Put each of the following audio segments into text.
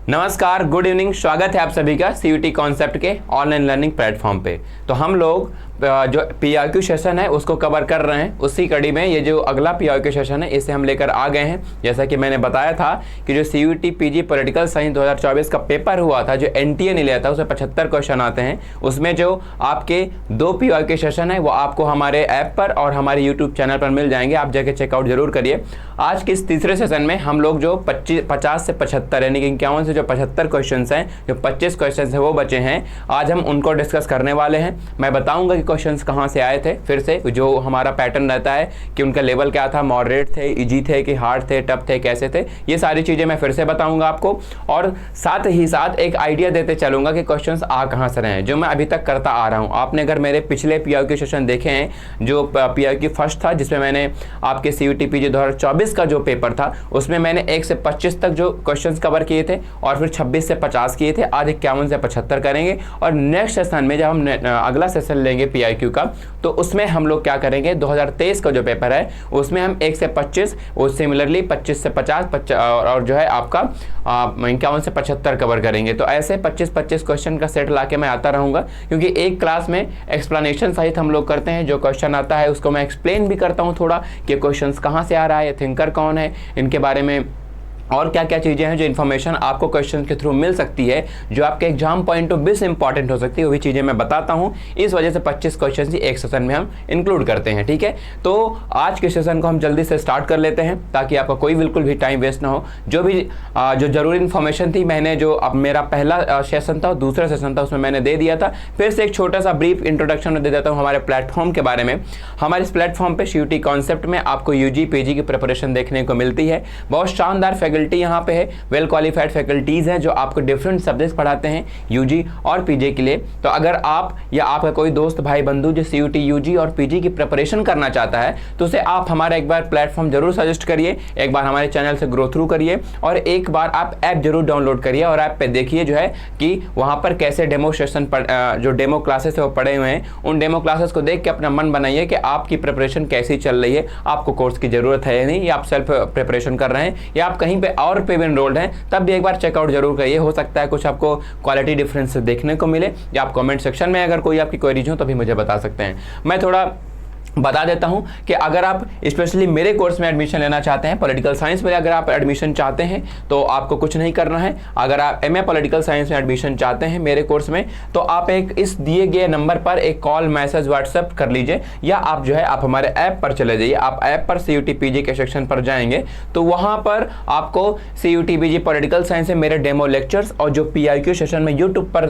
नमस्कार, good evening. स्वागत है आप सभी का सीयूटी कॉन्सेप्ट के ऑनलाइन लर्निंग प्लेटफॉर्म पे। तो हम लोग जो पीआईक्यू सेशन है उसको कवर कर रहे हैं। उसी कड़ी में ये जो अगला पीआईक्यू सेशन है इसे हम लेकर आ गए हैं। जैसा कि मैंने बताया था कि जो सीयूटी पीजी पॉलिटिकल साइंस 2024 का पेपर हुआ था, जो एनटीए ने लिया था, उसमें 75 क्वेश्चन आते हैं। उसमें जो आपके 2 पीआईक्यू सेशन है वो आपको हमारे ऐप पर और हमारे यूट्यूब चैनल पर मिल जाएंगे। आप जाके चेकआउट जरूर करिए। आज के इस तीसरे सेशन में हम लोग जो 50 से 75 यानी कि 51 से जो 75 क्वेश्चन हैं, जो 25 क्वेश्चन है वो बचे हैं, आज हम उनको डिस्कस करने वाले हैं। मैं बताऊंगा कि क्वेश्चंस कहाँ से आए थे। फिर से जो हमारा पैटर्न रहता है कि उनका लेवल क्या था, मॉडरेट थे, इजी थे कि हार्ड थे, टफ थे, कैसे थे, ये सारी चीज़ें मैं फिर से बताऊंगा आपको। और साथ ही साथ एक आइडिया देते चलूंगा कि क्वेश्चंस आ कहाँ से रहे हैं, जो मैं अभी तक करता आ रहा हूँ। आपने अगर मेरे पिछले पीआईक्यू सेशन देखे हैं, जो पीआईक्यू फर्स्ट था जिसमें मैंने आपके सीयूटी पीजी 2024 का जो पेपर था उसमें मैंने 1 से 25 तक जो क्वेश्चंस कवर किए थे और फिर 26 से 50 किए थे। आज 51 से 75 करेंगे। और नेक्स्ट सेशन में जब हम अगला सेशन लेंगे पीआईक्यू का, तो उसमें हम लोग क्या करेंगे, 2023 का जो पेपर है उसमें हम 1 से 25 और सिमिलरली 25 से 50 और जो है आपका 51 से 75 कवर करेंगे। तो ऐसे 25-25 क्वेश्चन का सेट लाके मैं आता रहूँगा, क्योंकि एक क्लास में एक्सप्लेनेशन सहित हम लोग करते हैं। जो क्वेश्चन आता है उसको मैं एक्सप्लेन भी करता हूँ थोड़ा कि क्वेश्चन कहाँ से आ रहा है, थिंकर कौन है, इनके बारे में और क्या क्या चीज़ें हैं जो इन्फॉर्मेशन आपको क्वेश्चन के थ्रू मिल सकती है, जो आपके एग्जाम पॉइंट ऑफ व्यू से इंपॉर्टेंट हो सकती है, वो भी चीज़ें मैं बताता हूँ। इस वजह से 25 क्वेश्चन ही एक सेशन में हम इंक्लूड करते हैं। ठीक है, तो आज के सेशन को हम जल्दी से स्टार्ट कर लेते हैं ताकि आपका कोई बिल्कुल भी टाइम वेस्ट ना हो। जो भी जो जरूरी इन्फॉर्मेशन थी मैंने, जो अब मेरा पहला सेशन था और दूसरा सेशन था उसमें मैंने दे दिया था। फिर से एक छोटा सा ब्रीफ इंट्रोडक्शन दे देता हूँ हमारे प्लेटफॉर्म के बारे में। हमारे इस प्लेटफॉर्म पर सीयूटी कॉन्सेप्ट में आपको यूजी पीजी की प्रिपरेशन देखने को मिलती है। बहुत शानदार फैकल्टी यहाँ पे है, वेल क्वालिफाइड फैकल्टीज हैं जो आपको डिफरेंट सब्जेक्ट्स पढ़ाते हैं यूजी और पीजी के लिए। तो अगर आप या आपका कोई दोस्त भाई बंधु जो सीयूटी यूजी और पीजी की प्रिपरेशन करना चाहता है, तो उसे आप हमारा एक बार प्लेटफॉर्म जरूर सजेस्ट करिए, एक बार हमारे चैनल से ग्रो थ्रू करिए और एक बार आप ऐप जरूर डाउनलोड करिए और ऐप पे देखिए जो है कि वहाँ पर कैसे डेमो सेशन जो डेमो क्लासेस है वो पढ़े हुए हैं। उन डेमो क्लासेस को देख के अपना मन बनाइए कि आपकी प्रिपरेशन कैसी चल रही है, आपको कोर्स की जरूरत है या नहीं, या आप सेल्फ प्रिपरेशन कर रहे हैं या आप कहीं पे और पे भी एनरोल्ड हैं, तब भी एक बार चेकआउट जरूर करिए। हो सकता है कुछ आपको क्वालिटी डिफरेंस देखने को मिले, या आप कमेंट सेक्शन में अगर कोई आपकी क्वेरीज हो तो भी मुझे बता सकते हैं। मैं थोड़ा बता देता हूं कि अगर आप स्पेशली मेरे कोर्स में एडमिशन लेना चाहते हैं, पॉलिटिकल साइंस में अगर आप एडमिशन चाहते हैं तो आपको कुछ नहीं करना है। अगर आप एमए पॉलिटिकल साइंस में एडमिशन चाहते हैं मेरे कोर्स में, तो आप एक इस दिए गए नंबर पर एक कॉल, मैसेज, व्हाट्सएप कर लीजिए, या आप जो है आप हमारे ऐप पर चले जाइए। आप ऐप पर सीयूटी पीजी के सेक्शन पर जाएंगे तो वहां पर आपको सीयूटी पीजी पॉलिटिकल साइंस से मेरे डेमो लेक्चर्स और जो पीआईक्यू सेशन में यूट्यूब पर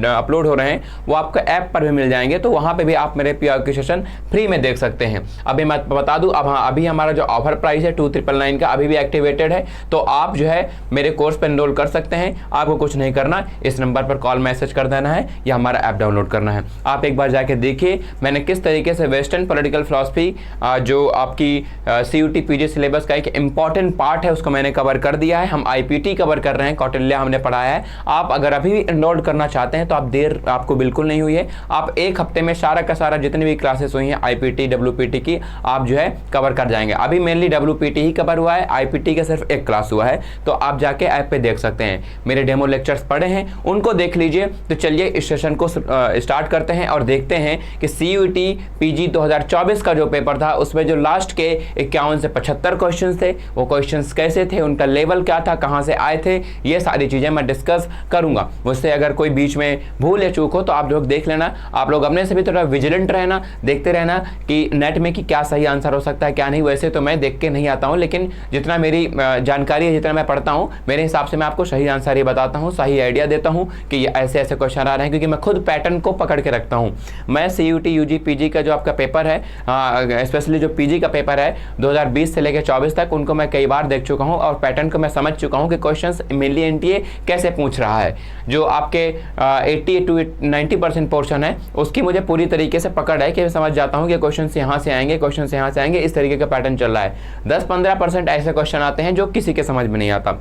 अपलोड हो रहे हैं वो आपको ऐप पर भी मिल जाएंगे। तो वहां पर भी आप मेरे पीआईक्यू सेशन फ्री में देख सकते हैं। अभी मैं बता दूं, अब हाँ, अभी हमारा जो ऑफर प्राइस है 2999 का अभी भी एक्टिवेटेड है। तो आप जो है मेरे कोर्स पर एनरोल कर सकते हैं। आपको कुछ नहीं करना, इस नंबर पर कॉल मैसेज कर देना है या हमारा ऐप डाउनलोड करना है। आप एक बार जाके देखिए मैंने किस तरीके से वेस्टर्न पॉलिटिकल फिलॉसफी जो आपकी सीयूटी पीजी सिलेबस का एक इंपॉर्टेंट पार्ट है उसको मैंने कवर कर दिया है। हम आईपीटी कवर कर रहे हैं, कौटिल्य हमने पढ़ाया है। आप अगर अभी भी एनरोल करना चाहते हैं तो आप देर आपको बिल्कुल नहीं हुई है। आप एक हफ्ते में सारा का सारा जितनी भी क्लासेस हुई हैं आईपीटी डब्ल्यूपीटी की आप जो है कवर कर जाएंगे। अभी मेनली डब्ल्यूपीटी ही कवर हुआ है, आईपीटी का सिर्फ एक क्लास हुआ है। तो आप जाके ऐप पे देख सकते हैं, मेरे डेमो लेक्चर्स पढ़े हैं उनको देख लीजिए। तो चलिए इस सेशन को स्टार्ट करते हैं और देखते हैं कि सीयूटी पीजी 2024 का जो पेपर था उसमें जो लास्ट के 51 से 75 क्वेश्चन थे, वो क्वेश्चन कैसे थे, उनका लेवल क्या था, कहाँ से आए थे, ये सारी चीजें मैं डिस्कस करूंगा। मुझसे अगर कोई बीच में भूल या चूक हो तो आप लोग देख लेना। आप लोग अपने से भी थोड़ा विजिलेंट रहना, देखते रहना कि नेट में कि क्या सही आंसर हो सकता है क्या नहीं। वैसे तो मैं देख के नहीं आता हूं, लेकिन जितना मेरी जानकारी है, जितना मैं पढ़ता हूं, मेरे हिसाब से मैं आपको सही आंसर ही बताता हूं, सही आइडिया देता हूं कि ये ऐसे ऐसे क्वेश्चन आ रहे हैं, क्योंकि मैं खुद पैटर्न को पकड़ के रखता हूं। मैं सीयूटी यूजी पीजी का जो आपका पेपर है, स्पेशली जो पीजी का पेपर है 2020 से लेकर 24 तक, उनको मैं कई बार देख चुका हूँ और पैटर्न को मैं समझ चुका हूँ कि क्वेश्चन मेनली एनटीए कैसे पूछ रहा है। जो आपके 80 to 90% पोर्शन है उसकी मुझे पूरी तरीके से पकड़ है कि मैं समझ जाता हूँ कि क्वेश्चन यहाँ से आएंगे, क्वेश्चन यहाँ से आएंगे, इस तरीके का पैटर्न चल रहा है। 10-15% ऐसे क्वेश्चन आते हैं जो किसी के समझ में नहीं आता।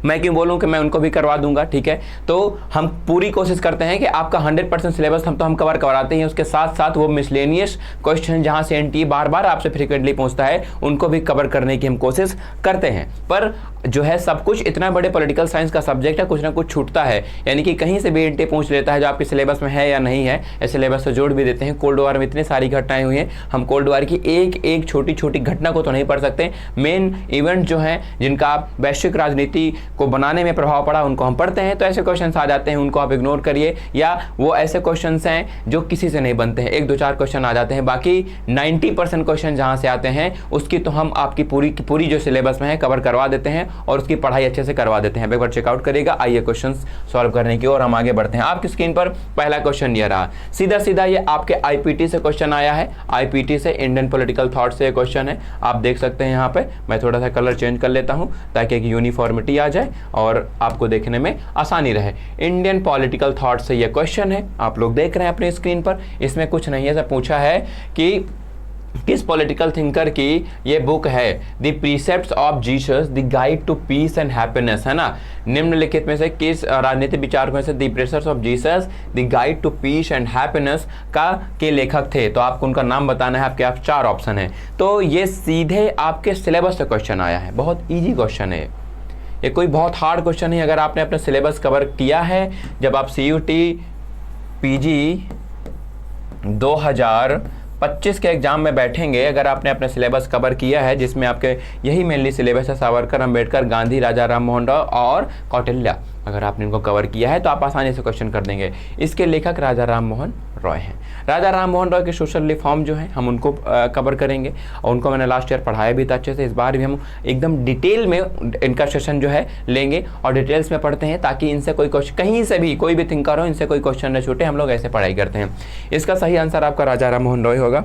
मैं क्यों बोलूं कि मैं उनको भी करवा दूंगा, ठीक है। तो हम पूरी कोशिश करते हैं कि आपका 100% सिलेबस हम कवर कराते हैं, उसके साथ साथ वो मिसलेनियस क्वेश्चन जहां से एनटीए बार बार आपसे फ्रीक्वेंटली पूछता है उनको भी कवर करने की हम कोशिश करते हैं। पर जो है सब कुछ इतना बड़े पॉलिटिकल साइंस का सब्जेक्ट है, कुछ ना कुछ छूटता है, यानी कि कहीं से भी एनटीए पूछ लेता है जो आपके सिलेबस में है या नहीं है, इस सिलेबस से जोड़ भी देते हैं। कोल्ड वॉर में इतनी सारी घटनाएं हुई हैं, हम कोल्ड वॉर की एक एक छोटी छोटी घटना को तो नहीं पढ़ सकते, मेन इवेंट जो है जिनका वैश्विक राजनीति को बनाने में प्रभाव पड़ा उनको हम पढ़ते हैं। तो ऐसे क्वेश्चंस आ जाते हैं, उनको आप इग्नोर करिए, या वो ऐसे क्वेश्चंस हैं जो किसी से नहीं बनते हैं, 1-2-4 क्वेश्चन आ जाते हैं, बाकी 90% क्वेश्चन जहां से आते हैं उसकी तो हम आपकी पूरी जो सिलेबस में है कवर करवा देते हैं और उसकी पढ़ाई अच्छे से करवा देते हैं। एक बार चेकआउट करिएगा। आइए क्वेश्चन सॉल्व करने की और हम आगे बढ़ते हैं। आपकी स्क्रीन पर पहला क्वेश्चन ये रहा, सीधा सीधा ये आपके आईपीटी से क्वेश्चन आया है, आईपीटी से इंडियन पॉलिटिकल थॉट से क्वेश्चन है, आप देख सकते हैं। यहाँ पे मैं थोड़ा सा कलर चेंज कर लेता हूं ताकि एक यूनिफॉर्मिटी आ जाए और आपको देखने में आसानी रहे। इंडियन पॉलिटिकल थॉट से ये क्वेश्चन है, आप लोग देख रहे हैं अपनी स्क्रीन पर। इसमें कुछ नहीं है, सब पूछा है कि किस पॉलिटिकल थिंकर की ये बुक है, the precepts of Jesus the guide to peace and happiness, है ना। निम्नलिखित में से किस राजनीतिक विचारकों से the precepts of Jesus the guide to peace and happiness के लेखक थे, तो आपको उनका नाम बताना है। आपके आप 4 ऑप्शन है, तो ये सीधे आपके सिलेबस से क्वेश्चन आया है, बहुत ईजी क्वेश्चन है ये, कोई बहुत हार्ड क्वेश्चन नहीं। अगर आपने अपना सिलेबस कवर किया है, जब आप सीयूटी पीजी 2025 के एग्जाम में बैठेंगे, अगर आपने अपना सिलेबस कवर किया है जिसमें आपके यही मेनली सिलेबस है, सावरकर, अंबेडकर, गांधी, राजा राम मोहन राय और कौटिल्य, अगर आपने इनको कवर किया है तो आप आसानी से क्वेश्चन कर देंगे। इसके लेखक राजा राम मोहन रॉय हैं। राजा राम मोहन रॉय के सोशल रिफॉर्म जो है हम उनको कवर करेंगे और उनको मैंने लास्ट ईयर पढ़ाया भी था अच्छे से। इस बार भी हम एकदम डिटेल में इनका सेशन जो है लेंगे और डिटेल्स में पढ़ते हैं, ताकि इनसे कोई क्वेश्चन, कहीं से भी कोई भी थिंकर हो, इनसे कोई क्वेश्चन न छूटे। हम लोग ऐसे पढ़ाई करते हैं। इसका सही आंसर आपका राजा राम मोहन रॉय होगा।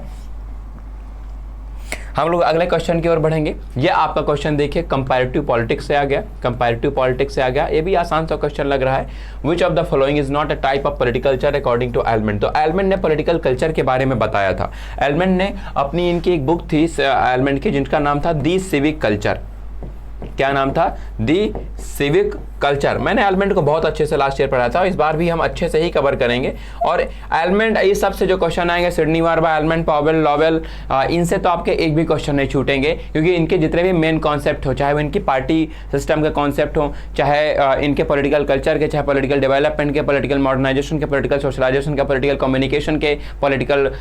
हम लोग अगले क्वेश्चन की ओर बढ़ेंगे। ये आपका क्वेश्चन देखिए, कंपैरेटिव पॉलिटिक्स से आ गया, कंपैरेटिव पॉलिटिक्स से आ गया। ये भी आसान सा क्वेश्चन लग रहा है। Which of the following is not a type of political culture according to Almond. तो एलमेंट ने पॉलिटिकल कल्चर के बारे में बताया था। एलमेंट ने अपनी इनकी एक बुक थी एलमेंट की, जिनका नाम था दी सिविक कल्चर। क्या नाम था? दी सिविक कल्चर। मैंने एलमेंट को बहुत अच्छे से लास्ट ईयर पढ़ाया था, इस बार भी हम अच्छे से ही कवर करेंगे। और एलमेंट, ये सबसे जो क्वेश्चन आएंगे, सिडनी वार्बा, एलमेंट, पावेल, लॉवेल, इनसे तो आपके एक भी क्वेश्चन नहीं छूटेंगे, क्योंकि इनके जितने भी मेन कॉन्सेप्ट हो, चाहे वो इनकी पार्टी सिस्टम के कॉन्सेप्ट हो, चाहे इनके पॉलिटिकल कल्चर के, चाहे पॉलिटिकल डेवलपमेंट के, पॉलिटिकल मॉडर्नाइजेशन के, पॉलिटिकल सोशलाइजेशन के, पॉलिटिकल कम्युनिकेशन के, पॉलिटिकल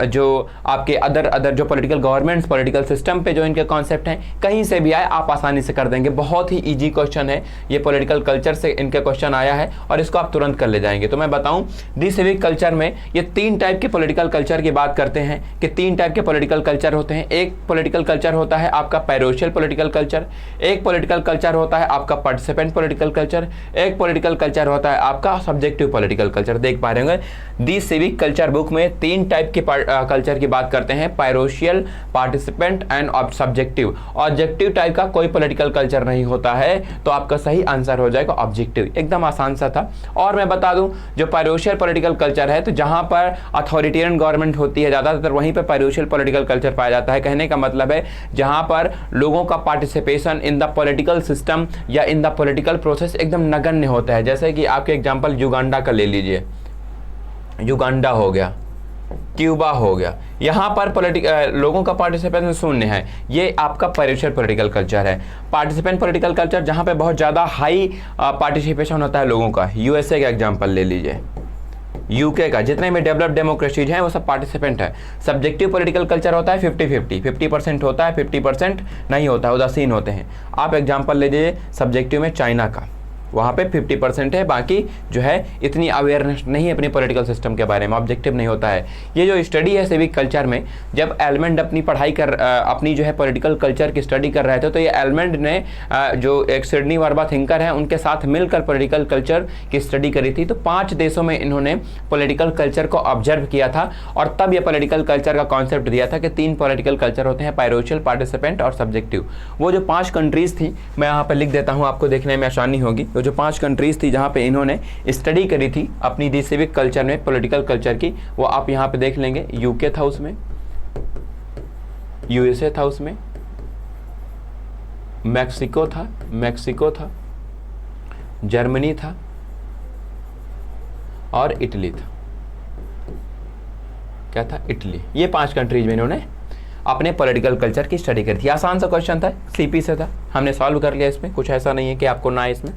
जो आपके अदर जो पॉलिटिकल गवर्नमेंट्स, पॉलिटिकल सिस्टम पे जो इनके कॉन्सेप्ट हैं, कहीं से भी आए आप आसानी से कर देंगे। बहुत ही इजी क्वेश्चन है ये, पॉलिटिकल कल्चर से इनके क्वेश्चन आया है और इसको आप तुरंत कर ले जाएंगे। तो मैं बताऊं, दी सिविक कल्चर में ये 3 टाइप के पॉलिटिकल कल्चर की बात करते हैं कि 3 टाइप के पॉलिटिकल कल्चर होते हैं। एक पॉलिटिकल कल्चर होता है आपका पैरोशियल पॉलिटिकल कल्चर, एक पॉलिटिकल कल्चर होता है आपका पार्टिसिपेंट पॉलिटिकल कल्चर, एक पॉलिटिकल कल्चर होता है आपका सब्जेक्टिव पॉलिटिकल कल्चर। देख पा रहे होंगे दी सिविक कल्चर बुक में 3 टाइप के कल्चर की बात करते हैं, parochial, participant and subjective. Objective type का कोई पॉलिटिकल कल्चर नहीं होता है, तो आपका सही आंसर हो जाएगा ऑब्जेक्टिव। एकदम आसान सा था। और मैं बता दूं, जो पैरोशियल पॉलिटिकल कल्चर है, तो जहां पर अथॉरिटेरियन गवर्नमेंट होती है ज़्यादातर, वहीं पर पैरोशियल पॉलिटिकल कल्चर पाया जाता है। कहने का मतलब है जहां पर लोगों का participation in the political system या इन द पॉलिटिकल प्रोसेस एकदम नगण्य होता है। जैसे कि आपके एग्जाम्पल युगांडा का ले लीजिए, युगांडा हो गया, क्यूबा हो गया, यहाँ पर लोगों का पार्टिसिपेशन शून्य है। ये आपका पैरोशियल पॉलिटिकल कल्चर है। पार्टिसिपेंट पॉलिटिकल कल्चर जहाँ पे बहुत ज़्यादा हाई पार्टिसिपेशन होता है लोगों का, यूएसए का एग्जांपल ले लीजिए, यूके का, जितने भी डेवलप्ड डेमोक्रेसीज हैं वो सब पार्टिसिपेंट है। सब्जेक्टिव पॉलिटिकल कल्चर होता है 50-50, 50% होता है, 50% नहीं होता है, उदासीन होते हैं। आप एग्जाम्पल ले लीजिए सब्जेक्टिव में चाइना का, वहाँ पे 50% है, बाकी जो है इतनी अवेयरनेस नहीं है अपने पॉलिटिकल सिस्टम के बारे में, ऑब्जेक्टिव नहीं होता है। ये जो स्टडी है सिविक कल्चर में, जब एलमेंट अपनी पढ़ाई अपनी जो है पॉलिटिकल कल्चर की स्टडी कर रहे थे, तो ये एलमेंट ने जो एक सिडनी वर्बा थिंकर है उनके साथ मिलकर पॉलिटिकल कल्चर की स्टडी करी थी। तो 5 देशों में इन्होंने पॉलिटिकल कल्चर को ऑब्जर्व किया था और तब ये पॉलिटिकल कल्चर का कॉन्सेप्ट दिया था कि 3 पॉलिटिकल कल्चर होते हैं, पैरोशियल, पार्टिसिपेंट और सब्जेक्टिव। वो जो 5 कंट्रीज थी, मैं यहाँ पर लिख देता हूँ, आपको देखने में आसानी होगी। जो 5 कंट्रीज थी जहाँ पे इन्होंने स्टडी करी थी अपनी दी सिविक कल्चर में पॉलिटिकल कल्चर की, वो आप यहाँ पे देख लेंगे। यूके था उसमें, यूएसए था उसमें, मैक्सिको था, जर्मनी था और इटली था। क्या था? इटली। ये 5 कंट्रीज में इन्होंने अपने पॉलिटिकल कल्चर की स्टडी करी थी। आसान सा क्वेश्चन था, सीपी से था, हमने सॉल्व कर लिया। इसमें कुछ ऐसा नहीं है कि आपको ना इसमें।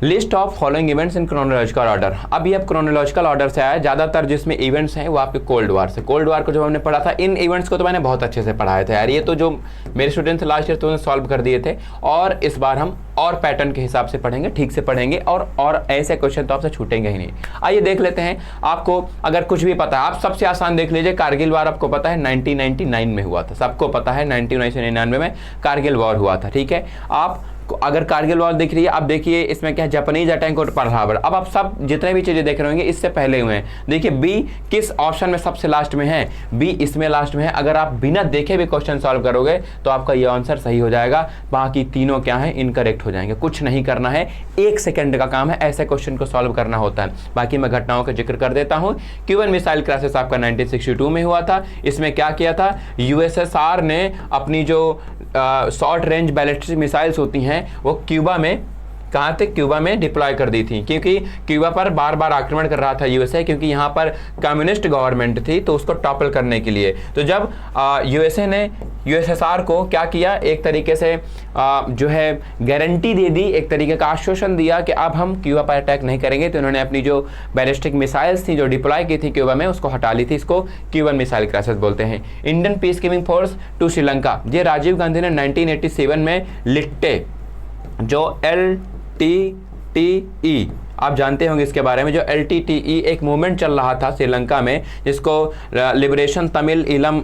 List of following events in chronological order. अब ये क्रोनोलॉजिकल ऑर्डर से आया, ज़्यादातर जिसमें इवेंट्स हैं वो आपके कोल्ड वार से। कोल्ड वार को जब हमने पढ़ा था, इन इवेंट्स को तो मैंने बहुत अच्छे से पढ़ाया था यार। ये तो जो मेरे स्टूडेंट्स लास्ट ईयर तो उन्होंने सॉल्व कर दिए थे, और इस बार हम और पैटर्न के हिसाब से पढ़ेंगे, ठीक से पढ़ेंगे, और ऐसे क्वेश्चन तो आपसे छूटेंगे ही नहीं। आइए देख लेते हैं। आपको अगर कुछ भी पता है, आप सबसे आसान देख लीजिए, कारगिल वार आपको पता है 1999 में हुआ था, सबको पता है 1999 में कारगिल वॉर हुआ था, ठीक है। आप अगर कारगिल वॉर दिख रही है, अब देखिए इसमें क्या है, जापानीज अटैक और पर्ल हार्बर। अब आप सब जितने भी चीजें देख रहे होंगे इससे पहले हुए हैं। देखिए बी किस ऑप्शन में सबसे लास्ट में है, बी इसमें लास्ट में है। अगर आप बिना देखे भी क्वेश्चन सॉल्व करोगे तो आपका ये आंसर सही हो जाएगा, बाकी तीनों क्या है, इनकरेक्ट हो जाएंगे। कुछ नहीं करना है, 1 सेकंड का काम है, ऐसे क्वेश्चन को सॉल्व करना होता है। बाकी मैं घटनाओं का जिक्र कर देता हूँ। क्यूबन मिसाइल क्राइसिस आपका 1962 में हुआ था। इसमें क्या किया था, यूएसएसआर ने अपनी जो शॉर्ट रेंज बैलिस्टिक मिसाइल्स होती हैं वो क्यूबा में, कहाँ थे, क्यूबा में डिप्लॉय कर दी थी, क्योंकि क्यूबा पर बार बार आक्रमण कर रहा था यूएसए, क्योंकि यहाँ पर कम्युनिस्ट गवर्नमेंट थी, तो उसको टॉपल करने के लिए। तो जब यूएसए ने यूएसएसआर को क्या किया, एक तरीके से जो है गारंटी दे दी, एक तरीके का आश्वासन दिया कि अब हम क्यूबा पर अटैक नहीं करेंगे, तो उन्होंने अपनी जो बैलिस्टिक मिसाइल्स थी जो डिप्लॉय की थी क्यूबा में, उसको हटा ली थी। इसको क्यूबन मिसाइल क्राइसिस बोलते हैं। Indian peace keeping force to Sri Lanka, ये राजीव गांधी ने 1987 में लिट्टे, जो LTTE आप जानते होंगे इसके बारे में, जो LTTE एक मूवमेंट चल रहा था श्रीलंका में, जिसको लिबरेशन तमिल इलम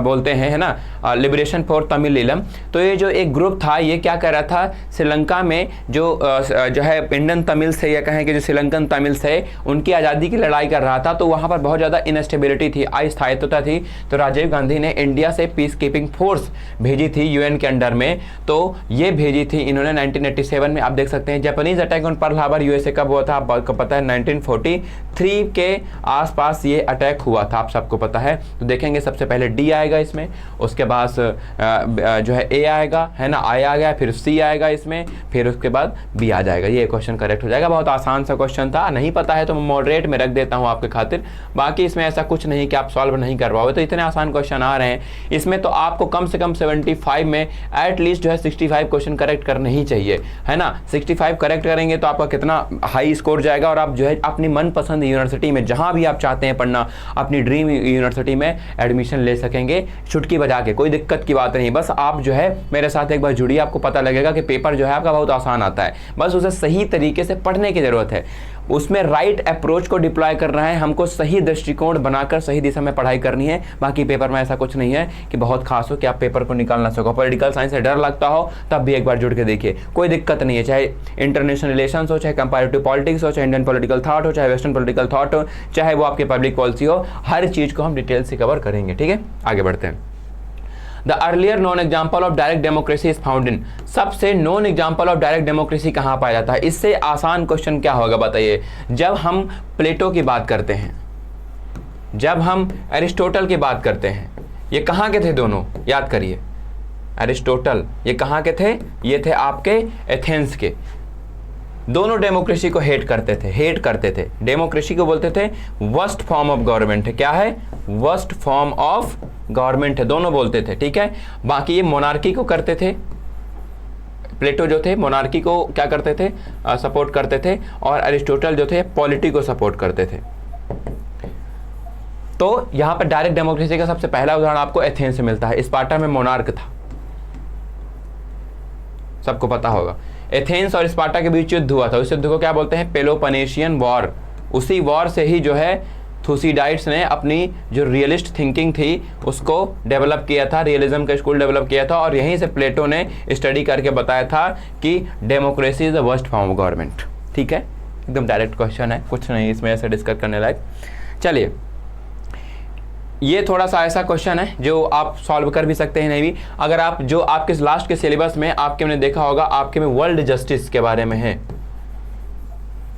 बोलते हैं, है ना, लिबरेशन फॉर तमिल इलम। तो ये जो एक ग्रुप था, ये क्या कर रहा था, श्रीलंका में जो है इंडियन तमिल से, या कहें कि जो श्रीलंकन तमिल से, उनकी आज़ादी की लड़ाई कर रहा था। तो वहाँ पर बहुत ज़्यादा इनस्टेबिलिटी थी, अस्थायित्वता थी। तो राजीव गांधी ने इंडिया से पीस कीपिंग फोर्स भेजी थी यूएन के अंडर में। तो ये भेजी थी इन्होंने 1987 में। आप देख सकते हैं Japanese attack on Pearl Harbor USA कब हुआ था, आपको पता है 1943 के आसपास ये अटैक हुआ था, आप सबको पता है। तो देखेंगे सबसे पहले डी आएगा इसमें, उसके बाद जो है ए आएगा, है ना, आई आ गया, फिर सी आएगा इसमें, फिर उसके बाद बी आ जाएगा। ये क्वेश्चन करेक्ट हो जाएगा। बहुत आसान सा क्वेश्चन था, नहीं पता है तो मैं मॉडरेट में रख देता हूँ आपके खातिर। बाकी इसमें ऐसा कुछ नहीं कि आप सॉल्व नहीं कर पाओगे। तो इतने आसान क्वेश्चन आ रहे हैं इसमें, तो आपको कम से कम 75 में एटलीस्ट जो है 65 क्वेश्चन करेक्ट करने ही चाहिए, है ना। 65 करेक्ट करेंगे तो आपका कितना हाई स्कोर जाएगा, और आप जो है अपनी मनपसंद यूनिवर्सिटी में जहां भी आप चाहते हैं पढ़ना, अपनी ड्रीम यूनिवर्सिटी में एडमिशन ले सकेंगे चुटकी बजा के। कोई दिक्कत की बात नहीं, बस आप जो है मेरे साथ एक बार जुड़िए, आपको पता लगेगा कि पेपर जो है आपका बहुत आसान आता है। बस उसे सही तरीके से पढ़ने की जरूरत है, उसमें राइट अप्रोच को डिप्लॉय करना है, हमको सही दृष्टिकोण बनाकर सही दिशा में पढ़ाई करनी है। बाकी पेपर में ऐसा कुछ नहीं है कि बहुत खास हो कि आप पेपर को निकाल ना सको। पॉलिटिकल साइंस से डर लगता हो तब भी एक बार जुड़ के देखिए, कोई दिक्कत नहीं है। चाहे इंटरनेशनल रिलेशंस हो, चाहे कंपैरेटिव पॉलिटिक्स हो, चाहे इंडियन पॉलिटिकल थॉट हो, चाहे वेस्टर्न पॉलिटिकल थॉट हो, चाहे वो आपकी पब्लिक पॉलिसी हो, हर चीज़ को हम डिटेल से कवर करेंगे। ठीक है, आगे बढ़ते हैं। The earlier known example of direct democracy is found in, सबसे known example of direct democracy कहाँ पाया जाता है। इससे आसान क्वेश्चन क्या होगा बताइए। जब हम प्लेटो की बात करते हैं, जब हम एरिस्टोटल की बात करते हैं, ये कहाँ के थे दोनों, याद करिए। एरिस्टोटल ये कहाँ के थे, ये थे आपके एथेंस के। दोनों डेमोक्रेसी को हेट करते थे। डेमोक्रेसी को बोलते थे वर्स्ट फॉर्म ऑफ गवर्नमेंट है। क्या है, वर्स्ट फॉर्म ऑफ गवर्नमेंट है, दोनों बोलते थे। ठीक है, बाकी ये मोनार्की को करते थे। प्लेटो जो थे मोनार्की को क्या करते थे, सपोर्ट करते थे, और एरिस्टोटल जो थे पॉलिटी को सपोर्ट करते थे। तो यहां पर डायरेक्ट डेमोक्रेसी का सबसे पहला उदाहरण आपको एथेंस से मिलता है। स्पार्टा में मोनार्क था, सबको पता होगा। एथेंस और स्पार्टा के बीच युद्ध हुआ था, उस युद्ध को क्या बोलते हैं, पेलोपोनेशियन वॉर। उसी वॉर से ही जो है थुसीडाइड्स ने अपनी जो रियलिस्ट थिंकिंग थी उसको डेवलप किया था, रियलिज्म का स्कूल डेवलप किया था, और यहीं से प्लेटो ने स्टडी करके बताया था कि democracy is the worst form of government. ठीक है, एकदम डायरेक्ट क्वेश्चन है, कुछ नहीं इसमें ऐसे डिस्कस करने लायक। चलिए, ये थोड़ा सा ऐसा क्वेश्चन है जो आप सॉल्व कर भी सकते हैं, नहीं भी। अगर आप जो आपके लास्ट के सिलेबस में आपके मैंने देखा होगा, आपके में वर्ल्ड जस्टिस के बारे में है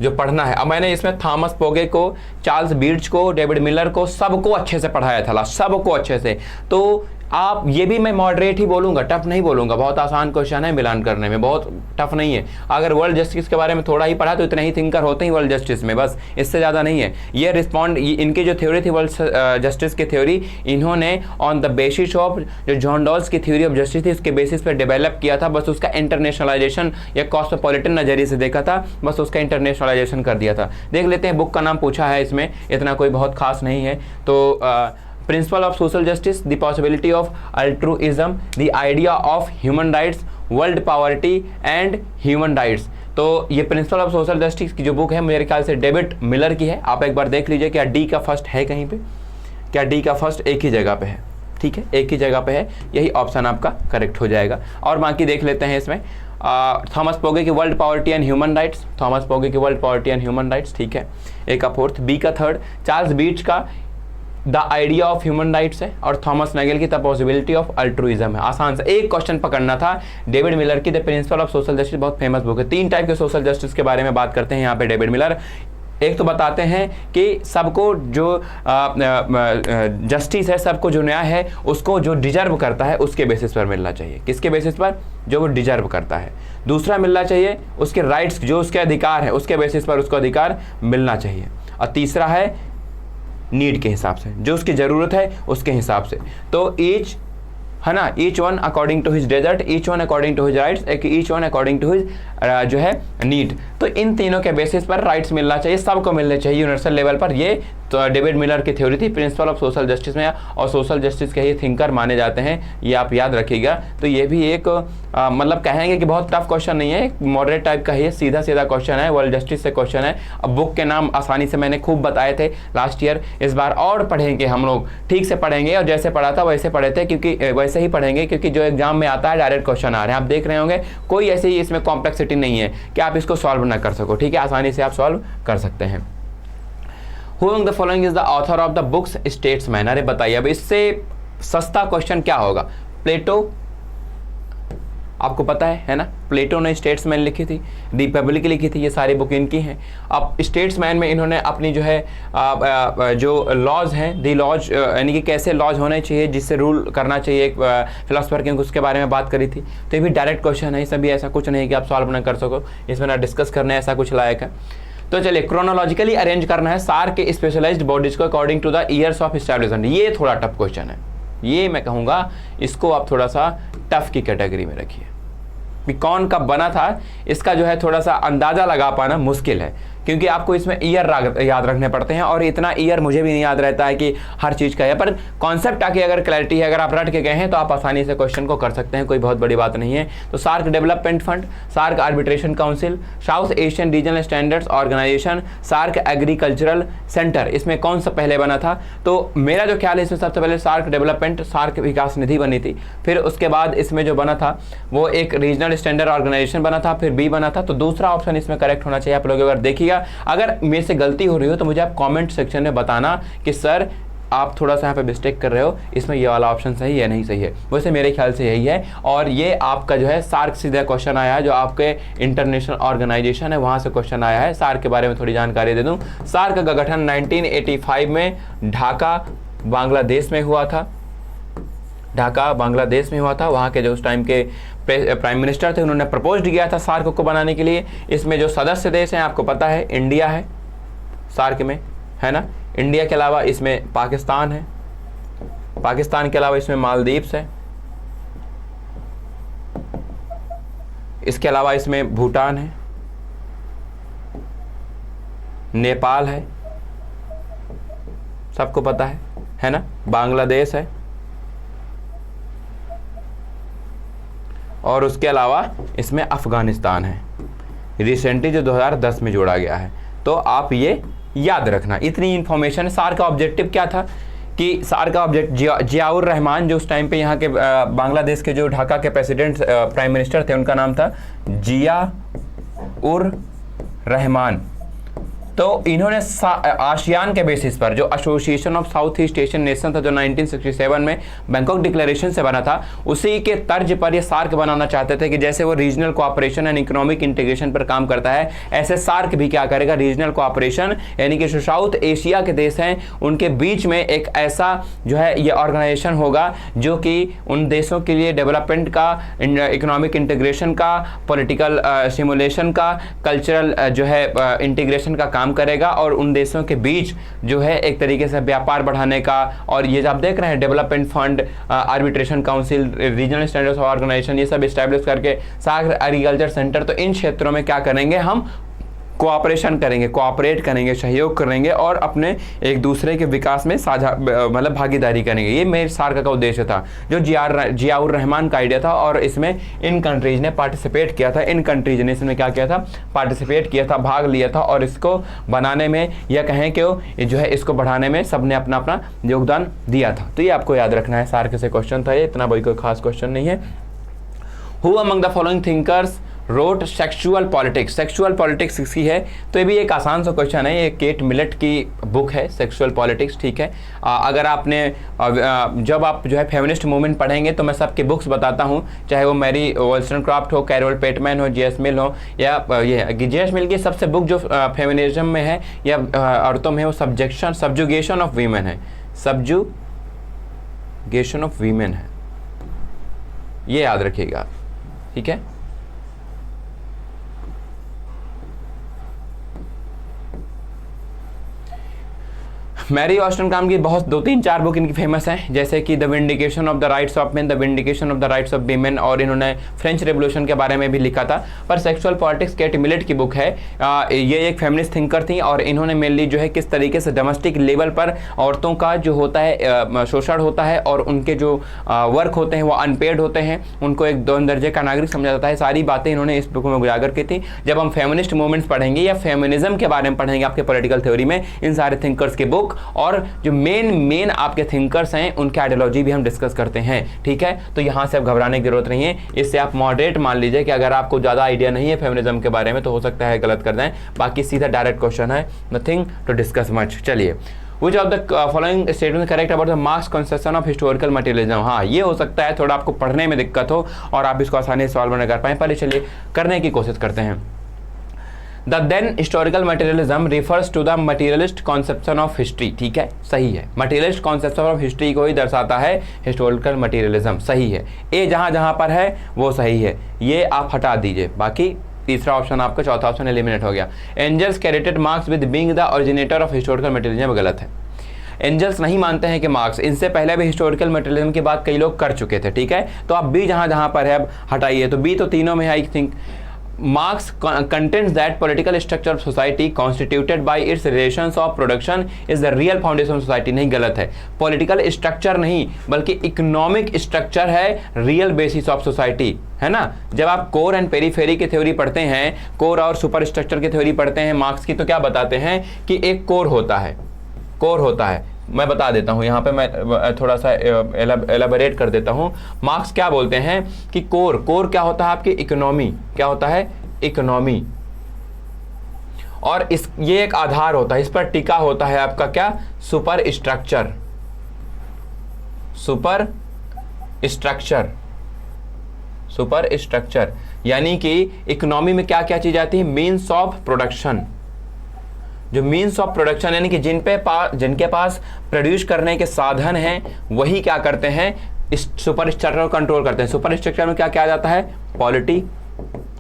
जो पढ़ना है। अब मैंने इसमें थॉमस पोगे को, चार्ल्स बीड्स को, डेविड मिलर को, सबको अच्छे से पढ़ाया था, सबको अच्छे से। तो आप ये भी मैं मॉडरेट ही बोलूंगा, टफ नहीं बोलूंगा, बहुत आसान क्वेश्चन है मिलान करने में, बहुत टफ नहीं है। अगर वर्ल्ड जस्टिस के बारे में थोड़ा ही पढ़ा तो इतने ही थिंकर होते ही वर्ल्ड जस्टिस में, बस इससे ज़्यादा नहीं है। ये रिस्पॉन्ड, इनकी जो थ्योरी थी वर्ल्ड जस्टिस की थ्योरी, इन्होंने ऑन द बेसिस ऑफ जो जॉन डॉल्स की थ्योरी ऑफ जस्टिस थी उसके बेसिस पर डेवलप किया था, बस उसका इंटरनेशनलाइजेशन या कॉस्मोपॉलिटन नज़रिए से देखा था, बस उसका इंटरनेशनलाइजेशन कर दिया था। देख लेते हैं, बुक का नाम पूछा है, इसमें इतना कोई बहुत खास नहीं है। तो principle of social justice, the possibility of altruism, the idea of human rights, world poverty and human rights. तो ये प्रिंसिपल ऑफ सोशल जस्टिस की जो बुक है मेरे ख्याल से डेविड मिलर की है। आप एक बार देख लीजिए क्या डी का फर्स्ट है कहीं पे, क्या डी का फर्स्ट एक ही जगह पे है, ठीक है, एक ही जगह पे है, यही ऑप्शन आपका करेक्ट हो जाएगा। और बाकी देख लेते हैं इसमें थॉमस पोगे की world poverty and human rights, Thomas Pogge की world poverty and human rights, ठीक है, ए का फोर्थ। बी का थर्ड चार्ल्स बीच का the idea of human rights है, और थॉमस नगेल की द पॉसिबिलिटी ऑफ अल्ट्रुइज्म है। आसान से एक क्वेश्चन पकड़ना था। डेविड मिलर की the principle of social justice बहुत फेमस बुक है। 3 टाइप के सोशल जस्टिस के बारे में बात करते हैं यहाँ पे डेविड मिलर। एक तो बताते हैं कि सबको जो जस्टिस है, सबको जो न्याय है, उसको जो डिजर्व करता है उसके बेसिस पर मिलना चाहिए। किसके बेसिस पर? जो वो डिजर्व करता है। दूसरा मिलना चाहिए उसके राइट्स, जो उसके अधिकार है उसके बेसिस पर उसको अधिकार मिलना चाहिए। और तीसरा है नीड के हिसाब से, जो उसकी ज़रूरत है उसके हिसाब से। तो ईच है ना, each one according to his desert, each one according to his rights, each one according to his जो है नीड। तो इन तीनों के बेसिस पर राइट्स मिलना चाहिए, सबको मिलने चाहिए यूनिवर्सल लेवल पर। ये तो डेविड मिलर की थ्योरी थी प्रिंसिपल ऑफ सोशल जस्टिस में, और सोशल जस्टिस के ये थिंकर माने जाते हैं, ये आप याद रखिएगा। तो ये भी एक मतलब कहेंगे कि बहुत टफ क्वेश्चन नहीं है, एक मॉडरेट टाइप का ही सीधा सीधा क्वेश्चन है, वर्ल्ड जस्टिस से क्वेश्चन है। अब बुक के नाम आसानी से मैंने खूब बताए थे लास्ट ईयर, इस बार और पढ़ेंगे हम लोग, ठीक से पढ़ेंगे, और जैसे पढ़ा था वैसे पढ़े थे, क्योंकि वैसे ही पढ़ेंगे, क्योंकि जो एग्जाम में आता है डायरेक्ट क्वेश्चन आ रहे हैं, आप देख रहे होंगे, कोई ऐसे ही इसमें कॉम्प्लेक्सिटी नहीं है कि आप इसको सॉल्व ना कर सको, ठीक है, आसानी से आप सॉल्व कर सकते हैं। Who among the following is the author of the books Statesman? अरे बताइए, अब इससे सस्ता क्वेश्चन क्या होगा? प्लेटो, आपको पता है ना, प्लेटो ने स्टेट्समैन लिखी थी, रिपब्लिक लिखी थी, ये सारी बुक इनकी हैं। अब स्टेट्समैन में इन्होंने अपनी जो है जो लॉज हैं, दी लॉज, यानी कि कैसे लॉज होने चाहिए, जिससे रूल करना चाहिए एक फिलोसफर के, उसके बारे में बात करी थी। तो ये भी डायरेक्ट क्वेश्चन है, इसमें भी ऐसा कुछ नहीं है कि आप सॉल्व ना कर सको, इसमें ना डिस्कस करने ऐसा कुछ लायक है। तो चलिए, क्रोनोलॉजिकली अरेंज करना है सार के स्पेशलाइज्ड बॉडीज को according to the years of establishment. ये थोड़ा टफ क्वेश्चन है, ये मैं कहूँगा इसको आप थोड़ा सा टफ की कैटेगरी में रखिए। कौन कब बना था इसका जो है थोड़ा सा अंदाज़ा लगा पाना मुश्किल है, क्योंकि आपको इसमें ईयर याद रखने पड़ते हैं, और इतना ईयर मुझे भी नहीं याद रहता है कि हर चीज़ का है, पर कॉन्सेप्ट आके अगर क्लैरिटी है, अगर आप रट के गए हैं तो आप आसानी से क्वेश्चन को कर सकते हैं, कोई बहुत बड़ी बात नहीं है। तो SAARC development fund, SAARC arbitration council, South Asian regional standards organisation, SAARC agricultural centre, इसमें कौन सा पहले बना था? तो मेरा जो ख्याल है इसमें सबसे पहले सार्क डेवलपमेंट, सार्क विकास निधि बनी थी, फिर उसके बाद इसमें जो बना था वो एक रीजनल स्टैंडर्ड ऑर्गेनाइजेशन बना था, फिर बी बना था। तो दूसरा ऑप्शन इसमें करेक्ट होना चाहिए। आप लोग अगर देखिएगा, अगर मेरे से गलती हो रही हो तो मुझे आप कमेंट सेक्शन में बताना कि सर आप थोड़ा सा यहाँ पे मिस्टेक कर रहे हो, इसमें ये वाला ऑप्शन सही है नहीं सही है। वैसे मेरे ख्याल से यही है, और ये आपका जो है सार्क सीधा क्वेश्चन आया है, जो आपके इंटरनेशनल ऑर्गेनाइजेशन है वहाँ से क्वेश्चन आया है। सार्क के बारे में थोड़ी जानकारी दे दूँ। सार्क का गठन 1985 में ढाका बांग्लादेश में हुआ था, ढाका बांग्लादेश में हुआ था। वहाँ के जो उस टाइम के प्राइम मिनिस्टर थे उन्होंने प्रपोज किया था सार्क को बनाने के लिए। इसमें जो सदस्य देश हैं आपको पता है, इंडिया है सार्क में, है ना, इंडिया के अलावा इसमें पाकिस्तान है, पाकिस्तान के अलावा इसमें मालदीव्स है, इसके अलावा इसमें भूटान है, नेपाल है, सबको पता है ना, बांग्लादेश है, और उसके अलावा इसमें अफगानिस्तान है, रिसेंटली जो 2010 में जोड़ा गया है। तो आप ये याद रखना, इतनी इंफॉर्मेशन। सार का ऑब्जेक्टिव क्या था कि सार का ऑब्जेक्ट जियाउर रहमान, जो उस टाइम पे यहाँ के बांग्लादेश के जो ढाका के प्रेसिडेंट प्राइम मिनिस्टर थे, उनका नाम था जियाउर रहमान। तो इन्होंने आसियान के बेसिस पर, जो association of south east Asian nation था जो 1967 में बैंकॉक डिक्लेरेशन से बना था, उसी के तर्ज पर ये सार्क बनाना चाहते थे कि जैसे वो regional cooperation and economic integration पर काम करता है, ऐसे सार्क भी क्या करेगा, रीजनल कोऑपरेशन यानी कि जो साउथ एशिया के देश हैं उनके बीच में एक ऐसा जो है ये ऑर्गेनाइजेशन होगा जो कि उन देशों के लिए डेवलपमेंट का, इकोनॉमिक इंटीग्रेशन का, पॉलिटिकल सिमुलेशन का, कल्चरल जो है इंटीग्रेशन का काम करेगा और उन देशों के बीच जो है एक तरीके से व्यापार बढ़ाने का। और ये जो आप देख रहे हैं development fund, arbitration council, regional standards organisation, ये सब इस्टेब्लिश करके सार्क एग्रीकल्चर सेंटर, तो इन क्षेत्रों में क्या करेंगे, हम कोऑपरेशन करेंगे, कोऑपरेट करेंगे, सहयोग करेंगे और अपने एक दूसरे के विकास में साझा मतलब भागीदारी करेंगे। ये मेरे सार्क का उद्देश्य था, जो जियाउर रहमान का आइडिया था और इसमें इन कंट्रीज ने पार्टिसिपेट किया था, इन कंट्रीज ने इसमें क्या किया था, पार्टिसिपेट किया था, भाग लिया था और इसको बनाने में या कहें कि जो है इसको बढ़ाने में सबने अपना अपना योगदान दिया था। तो ये आपको याद रखना है, सार्क से क्वेश्चन था ये, इतना कोई खास क्वेश्चन नहीं है। Who among the following thinkers wrote sexual politics, sexual politics इसकी है, तो ये भी एक आसान सा क्वेश्चन है, ये केट मिलेट की बुक है सेक्सुअल पॉलिटिक्स, ठीक है। अगर आपने जब आप जो है फेमिनिस्ट मूवमेंट पढ़ेंगे तो मैं सबकी बुक्स बताता हूँ, चाहे वो मैरी वॉल्सनक्रॉफ्ट हो, कैरोल पेटमैन हो, जे.एस. मिल हो, या ये जे.एस. मिल की सबसे बुक जो फेमिनिज्म में है या औरतों में, वो सब्जुगेशन ऑफ वीमेन है, सब्जुगेशन ऑफ वीमेन है, ये याद रखिएगा, ठीक है। मैरी वॉल्सनक्रॉफ्ट की बहुत 2-3-4 बुक इनकी फेमस हैं, जैसे कि the vindication of the rights of main, the vindication of the rights of women, और इन्होंने फ्रेंच रेवोल्यूशन के बारे में भी लिखा था। पर सेक्सुअल पॉलिटिक्स केट मिलेट की बुक है। ये एक फेमिनिस्ट थिंकर थी और इन्होंने मेनली जो है किस तरीके से डोमेस्टिक लेवल पर औरतों का जो होता है शोषण होता है और उनके जो वर्क होते हैं वो अनपेड होते हैं, उनको एक 2 दर्जे का नागरिक समझा जाता है, सारी बातें इन्होंने इस बुक में उजागर की थी। जब हम फेमिनिस्ट मूवमेंट्स पढ़ेंगे या फेमिनिज्म के बारे में पढ़ेंगे आपके पॉलिटिकल थ्योरी में, इन सारे थिंकर्स की बुक और जो मेन आपके थिंकर्स हैं उनके आइडियोलॉजी भी हम डिस्कस करते हैं, ठीक है। तो यहां से अब घबराने की जरूरत नहीं है, इससे आप मॉडरेट मान लीजिए कि अगर आपको ज्यादा आइडिया नहीं है फेमिनिज्म के बारे में तो हो सकता है गलत कर दें, बाकी सीधा डायरेक्ट क्वेश्चन है, नथिंग टू डिस्कस मच। चलिए, Which of the following statements correct about the Marx conception of historical materialism? हाँ, ये हो सकता है थोड़ा आपको पढ़ने में दिक्कत हो और आप इसको आसानी से सॉल्व नहीं कर पाए, पहले चलिए करने की कोशिश करते हैं। The then historical materialism refers to the materialist conception of history, ठीक है, सही है, materialist conception of history को ही दर्शाता है historical materialism, सही है। ए जहाँ पर है वो सही है, ये आप हटा दीजिए, बाकी तीसरा ऑप्शन आपका, चौथा ऑप्शन एलिमिनेट हो गया। Engels credited Marx with being the originator of historical materialism, गलत है। एंजल्स नहीं मानते हैं कि मार्क्स, इनसे पहले भी हिस्टोरिकल मटेरियलिज्म की बात कई लोग कर चुके थे, ठीक है। तो आप बी जहाँ पर है अब हटाइए, तो बी तो तीनों में है, I think. Marx contends that political structure of society constituted by its relations of production is the real foundation of society, नहीं, गलत है। पॉलिटिकल स्ट्रक्चर नहीं बल्कि इकोनॉमिक स्ट्रक्चर है रियल बेसिस ऑफ सोसाइटी, है ना। जब आप कोर एंड पेरीफेरी की थ्योरी पढ़ते हैं, कोर और सुपर स्ट्रक्चर की थ्योरी पढ़ते हैं मार्क्स की, तो क्या बताते हैं कि एक कोर होता है, कोर होता है। मैं बता देता हूं यहाँ पे, मैं थोड़ा सा एलाबोरेट कर देता हूं। मार्क्स क्या बोलते हैं कि कोर क्या होता है आपकी इकोनॉमी, क्या होता है इकोनॉमी, और ये एक आधार होता है, इस पर टिका होता है आपका क्या, सुपर स्ट्रक्चर, सुपर स्ट्रक्चर, यानी कि इकोनॉमी में क्या क्या चीज आती है, मीन्स ऑफ प्रोडक्शन, जो मीन्स ऑफ प्रोडक्शन यानी कि जिनके पास प्रोड्यूस करने के साधन हैं वही क्या करते हैं, इस सुपर स्ट्रक्चर को कंट्रोल करते हैं। सुपर स्ट्रक्चर में क्या क्या आ जाता है, पॉलिटी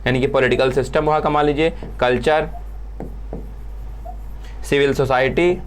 यानी कि पॉलिटिकल सिस्टम वहां का मान लीजिए, कल्चर, सिविल सोसाइटी,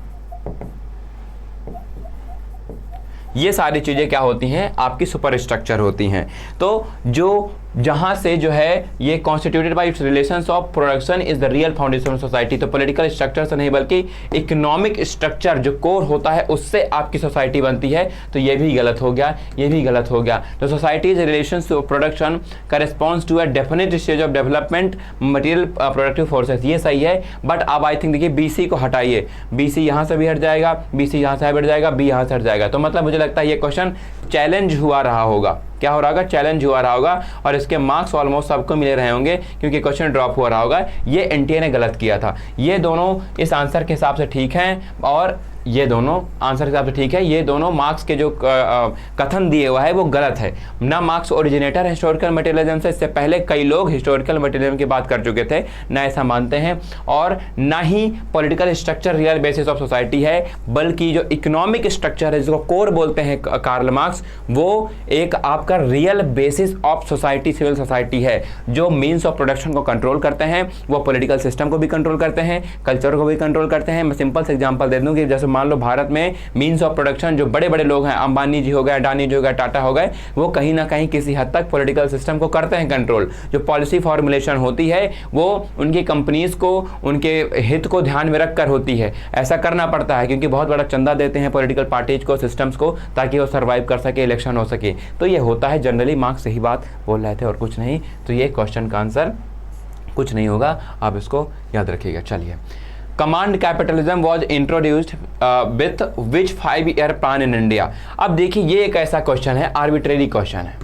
ये सारी चीजें क्या होती हैं आपकी सुपर स्ट्रक्चर होती हैं। तो जो जहां से जो है ये constituted by it's relations of production is the real foundation of society, तो पॉलिटिकल स्ट्रक्चर से नहीं बल्कि इकोनॉमिक स्ट्रक्चर जो कोर होता है उससे आपकी सोसाइटी बनती है, तो ये भी गलत हो गया, ये भी गलत हो गया। तो societies relations of production corresponds to a definite stage of development material productive forces, ये सही है। बट अब आई थिंक देखिए बीसी को हटाइए, बीसी यहां से भी हट जाएगा, बीसी यहां से हट जाएगा, बी यहां से हट जाएगा, तो मतलब मुझे लगता है ये क्वेश्चन चैलेंज हुआ रहा होगा, क्या हो रहा होगा, चैलेंज हुआ रहा होगा और इसके मार्क्स ऑलमोस्ट सबको मिले रहे होंगे क्योंकि क्वेश्चन ड्रॉप हुआ रहा होगा। ये एनटीए ने गलत किया था। ये दोनों इस आंसर के हिसाब से ठीक हैं और ये दोनों आंसर के हिसाब से ठीक है। ये दोनों मार्क्स के जो कथन दिए हुआ है वो गलत है। ना मार्क्स ओरिजिनेटर हिस्टोरिकल मटेरियलिज्म से, इससे पहले कई लोग हिस्टोरिकल मटेरियलिज्म की बात कर चुके थे, ना ऐसा मानते हैं, और ना ही political structure real basis of society है, बल्कि जो इकोनॉमिक स्ट्रक्चर है जिसको कोर बोलते हैं कार्ल मार्क्स, वो एक आपका real basis of society, civil society है, जो मीन्स ऑफ प्रोडक्शन को कंट्रोल करते हैं, वो पॉलिटिकल सिस्टम को भी कंट्रोल करते हैं, कल्चर को भी कंट्रोल करते हैं। मैं सिंपल से एग्जांपल दे दूं कि जैसे मान लो भारत में मीन्स ऑफ प्रोडक्शन जो बड़े बड़े लोग हैं, अंबानी जी हो गए, अडानी जी हो गए, टाटा हो गए, वो कहीं ना कहीं किसी हद तक पॉलिटिकल सिस्टम को करते हैं कंट्रोल। जो पॉलिसी फॉर्मुलेशन होती है वो उनकी कंपनीज को, उनके हित को ध्यान में रखकर होती है। ऐसा करना पड़ता है क्योंकि बहुत बड़ा चंदा देते हैं पॉलिटिकल पार्टीज को, सिस्टम्स को, ताकि वो सर्वाइव कर सके, इलेक्शन हो सके। तो ये होता है जनरली। मार्क्स सही बात बोल रहे थे और कुछ नहीं, तो ये क्वेश्चन का आंसर कुछ नहीं होगा, आप इसको याद रखिएगा। चलिए, command capitalism was introduced with which 5-year plan in India. अब देखिए, ये एक ऐसा क्वेश्चन है, आर्बिट्रेरी क्वेश्चन है,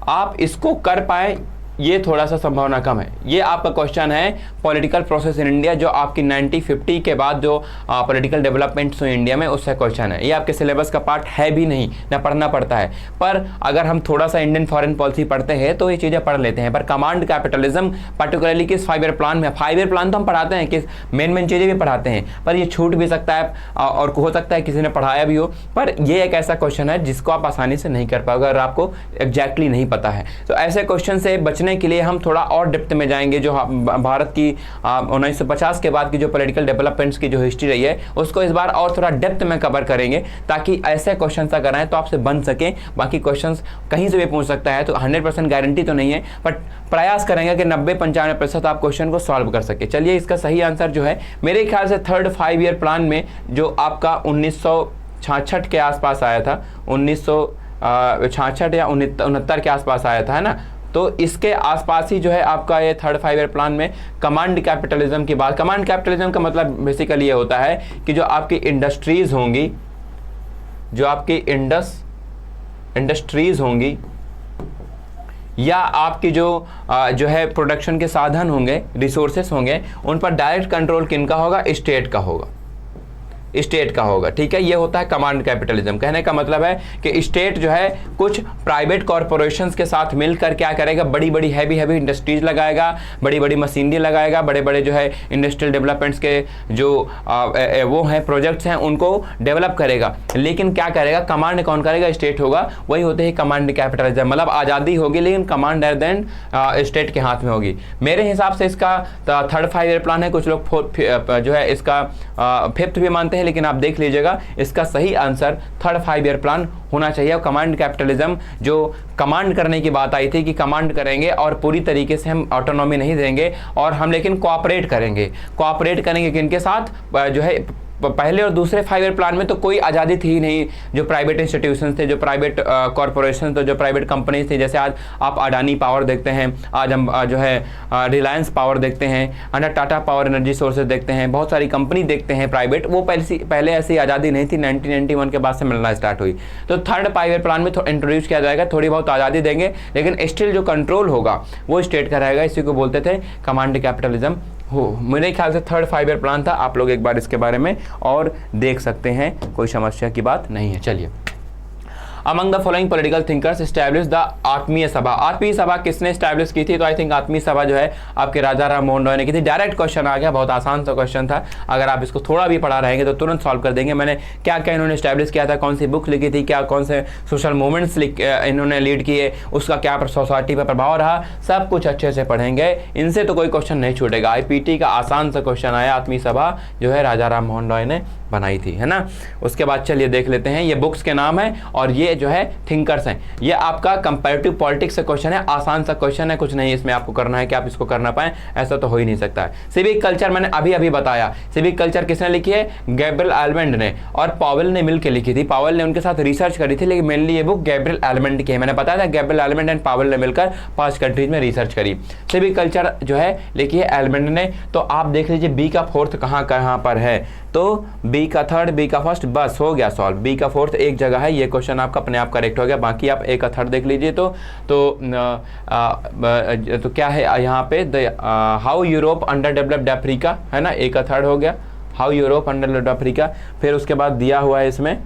आप इसको कर पाए ये थोड़ा सा संभावना कम है। ये आपका क्वेश्चन है पॉलिटिकल प्रोसेस इन इंडिया, जो आपकी 1950 के बाद जो पॉलिटिकल डेवलपमेंट्स हुए इंडिया में, उससे क्वेश्चन है। ये आपके सिलेबस का पार्ट है भी नहीं, ना पढ़ना पड़ता है, पर अगर हम थोड़ा सा इंडियन फॉरेन पॉलिसी पढ़ते हैं तो ये चीज़ें पढ़ लेते हैं। पर कमांड कैपिटलिज्म पर्टिकुलरली किस 5-year प्लान में, 5-year प्लान तो हम पढ़ाते हैं, किस मेन चीज़ें भी पढ़ाते हैं, पर ये छूट भी सकता है और हो सकता है किसी ने पढ़ाया भी हो। पर ये एक ऐसा क्वेश्चन है जिसको आप आसानी से नहीं कर पाओगे अगर आपको एग्जैक्टली नहीं पता है। तो ऐसे क्वेश्चन से बचने के लिए हम थोड़ा और डेप्थ में जाएंगे। जो भारत की 1950 के बाद की जो पॉलिटिकल डेवलपमेंट्स की जो हिस्ट्री रही है, उसको इस बार और थोड़ा डेप्थ में कवर करेंगे, ताकि ऐसे क्वेश्चंस अगर आए तो आपसे बन सके। बाकी क्वेश्चंस कहीं से भी पूछ सकता है, तो 100% गारंटी तो नहीं है, बट प्रयास करेंगे कि 90-95% आप क्वेश्चन को सॉल्व कर सके। चलिए, इसका सही आंसर जो है मेरे ख्याल से 3rd 5-year प्लान में, जो आपका 1966 के आसपास आया था, 1966 या 69 के आसपास आया था, है ना। तो इसके आसपास ही जो है आपका ये 3rd 5-year प्लान में कमांड कैपिटलिज्म की बात। कमांड कैपिटलिज्म का मतलब बेसिकली ये होता है कि जो आपकी इंडस्ट्रीज होंगी, जो आपकी इंडस्ट्रीज होंगी, या आपकी जो है प्रोडक्शन के साधन होंगे, रिसोर्सेस होंगे, उन पर डायरेक्ट कंट्रोल किनका होगा, स्टेट का होगा, स्टेट का होगा। ठीक है, ये होता है कमांड कैपिटलिज्म। कहने का मतलब है कि स्टेट जो है कुछ प्राइवेट कॉरपोरेशंस के साथ मिलकर क्या करेगा, बड़ी बड़ी हैवी इंडस्ट्रीज लगाएगा, बड़ी बड़ी मशीनरी लगाएगा, बड़े बड़े जो है इंडस्ट्रियल डेवलपमेंट्स के जो वो हैं प्रोजेक्ट्स हैं, उनको डेवलप करेगा। लेकिन क्या करेगा, कमांड कौन करेगा, स्टेट होगा। वही होते हैं कमांड कैपिटलिज्म। मतलब आज़ादी होगी लेकिन command at the end state के हाथ में होगी। मेरे हिसाब से इसका 3rd 5-year प्लान है। कुछ लोग जो है इसका 5th भी मानते हैं, लेकिन आप देख लीजिएगा इसका सही आंसर 3rd 5-year प्लान होना चाहिए। और कमांड कैपिटलिज्म, जो कमांड करने की बात आई थी कि कमांड करेंगे और पूरी तरीके से हम ऑटोनॉमी नहीं देंगे, और हम लेकिन कोऑपरेट करेंगे किनके साथ, जो है पहले और दूसरे 5-year प्लान में तो कोई आज़ादी थी ही नहीं। जो प्राइवेट इंस्टीट्यूशंस थे, जो प्राइवेट कॉरपोरेशन थे, जो प्राइवेट कंपनीज थी, जैसे आज आप अडानी पावर देखते हैं, आज हम जो है रिलायंस पावर देखते हैं, है ना, टाटा पावर एनर्जी सोर्सेज देखते हैं, बहुत सारी कंपनी देखते हैं प्राइवेट। वो पहले ऐसी आज़ादी नहीं थी, 1991 के बाद से मिलना स्टार्ट हुई। तो 3rd 5-year प्लान में इंट्रोड्यूस किया जाएगा, थोड़ी बहुत आज़ादी देंगे, लेकिन स्टिल जो कंट्रोल होगा वो स्टेट का रहेगा। इसी को बोलते थे कमांड कैपिटलिज्म हो। मेरे ख्याल से 3rd 5-year प्लान था। आप लोग एक बार इसके बारे में और देख सकते हैं, कोई समस्या की बात नहीं है। चलिए, among the following political thinkers establish the आत्मीय सभा। आत्मीय सभा किसने एस्टैब्लिश की थी? तो आई थिंक आत्मीय सभा जो है आपके राजा राम मोहन रॉय ने की थी। डायरेक्ट क्वेश्चन आ गया, बहुत आसान सा क्वेश्चन था। अगर आप इसको थोड़ा भी पढ़ा रहेंगे तो तुरंत सॉल्व कर देंगे। मैंने क्या क्या इन्होंने एस्टैब्लिश किया था, कौन सी बुक लिखी थी, क्या कौन से सोशल मूवमेंट्स इन्होंने लीड किए, उसका क्या सोसाइटी पर प्रभाव रहा, सब कुछ अच्छे से पढ़ेंगे। इनसे तो कोई क्वेश्चन नहीं छूटेगा। IPT का आसान सा क्वेश्चन आया, आत्मीय सभा जो है राजा राम मोहन रॉय ने बनाई थी, है ना। उसके बाद चलिए देख लेते हैं, ये बुक्स के नाम है और ये जो है थिंकर्स हैं। ये आपका कंपैरेटिव पॉलिटिक्स से क्वेश्चन है, आसान सा क्वेश्चन है, कुछ नहीं इसमें आपको करना है कि आप इसको करना पाएं, ऐसा तो हो ही नहीं सकता है। सिविक कल्चर मैंने अभी बताया। सिविक कल्चर किसने लिखी है? गैब्रियल एलमंड ने और पॉवेल ने मिलकर लिखी थी। पॉवेल ने उनके साथ रिसर्च करी थी, लेकिन मेनली ये बुक गैब्रियल एलमंड की है। मैंने बताया था गैब्रियल एलमंड एंड पॉवेल ने मिलकर 5 कंट्रीज में रिसर्च करी। सिविक कल्चर जो है लिखी है एलमंड ने। तो आप देख लीजिए बी का 4th कहाँ पर है, तो बी का थर्ड, बी का फर्स्ट, बस हो गया सॉल्व। बी का फोर्थ एक जगह है, ये क्वेश्चन आपका अपने आप करेक्ट हो गया। बाकी आप ए का थर्ड देख लीजिए तो क्या है यहाँ पे, how Europe under developed Africa, है ना, ए का थर्ड हो गया, how Europe under developed Africa. फिर उसके बाद दिया हुआ है इसमें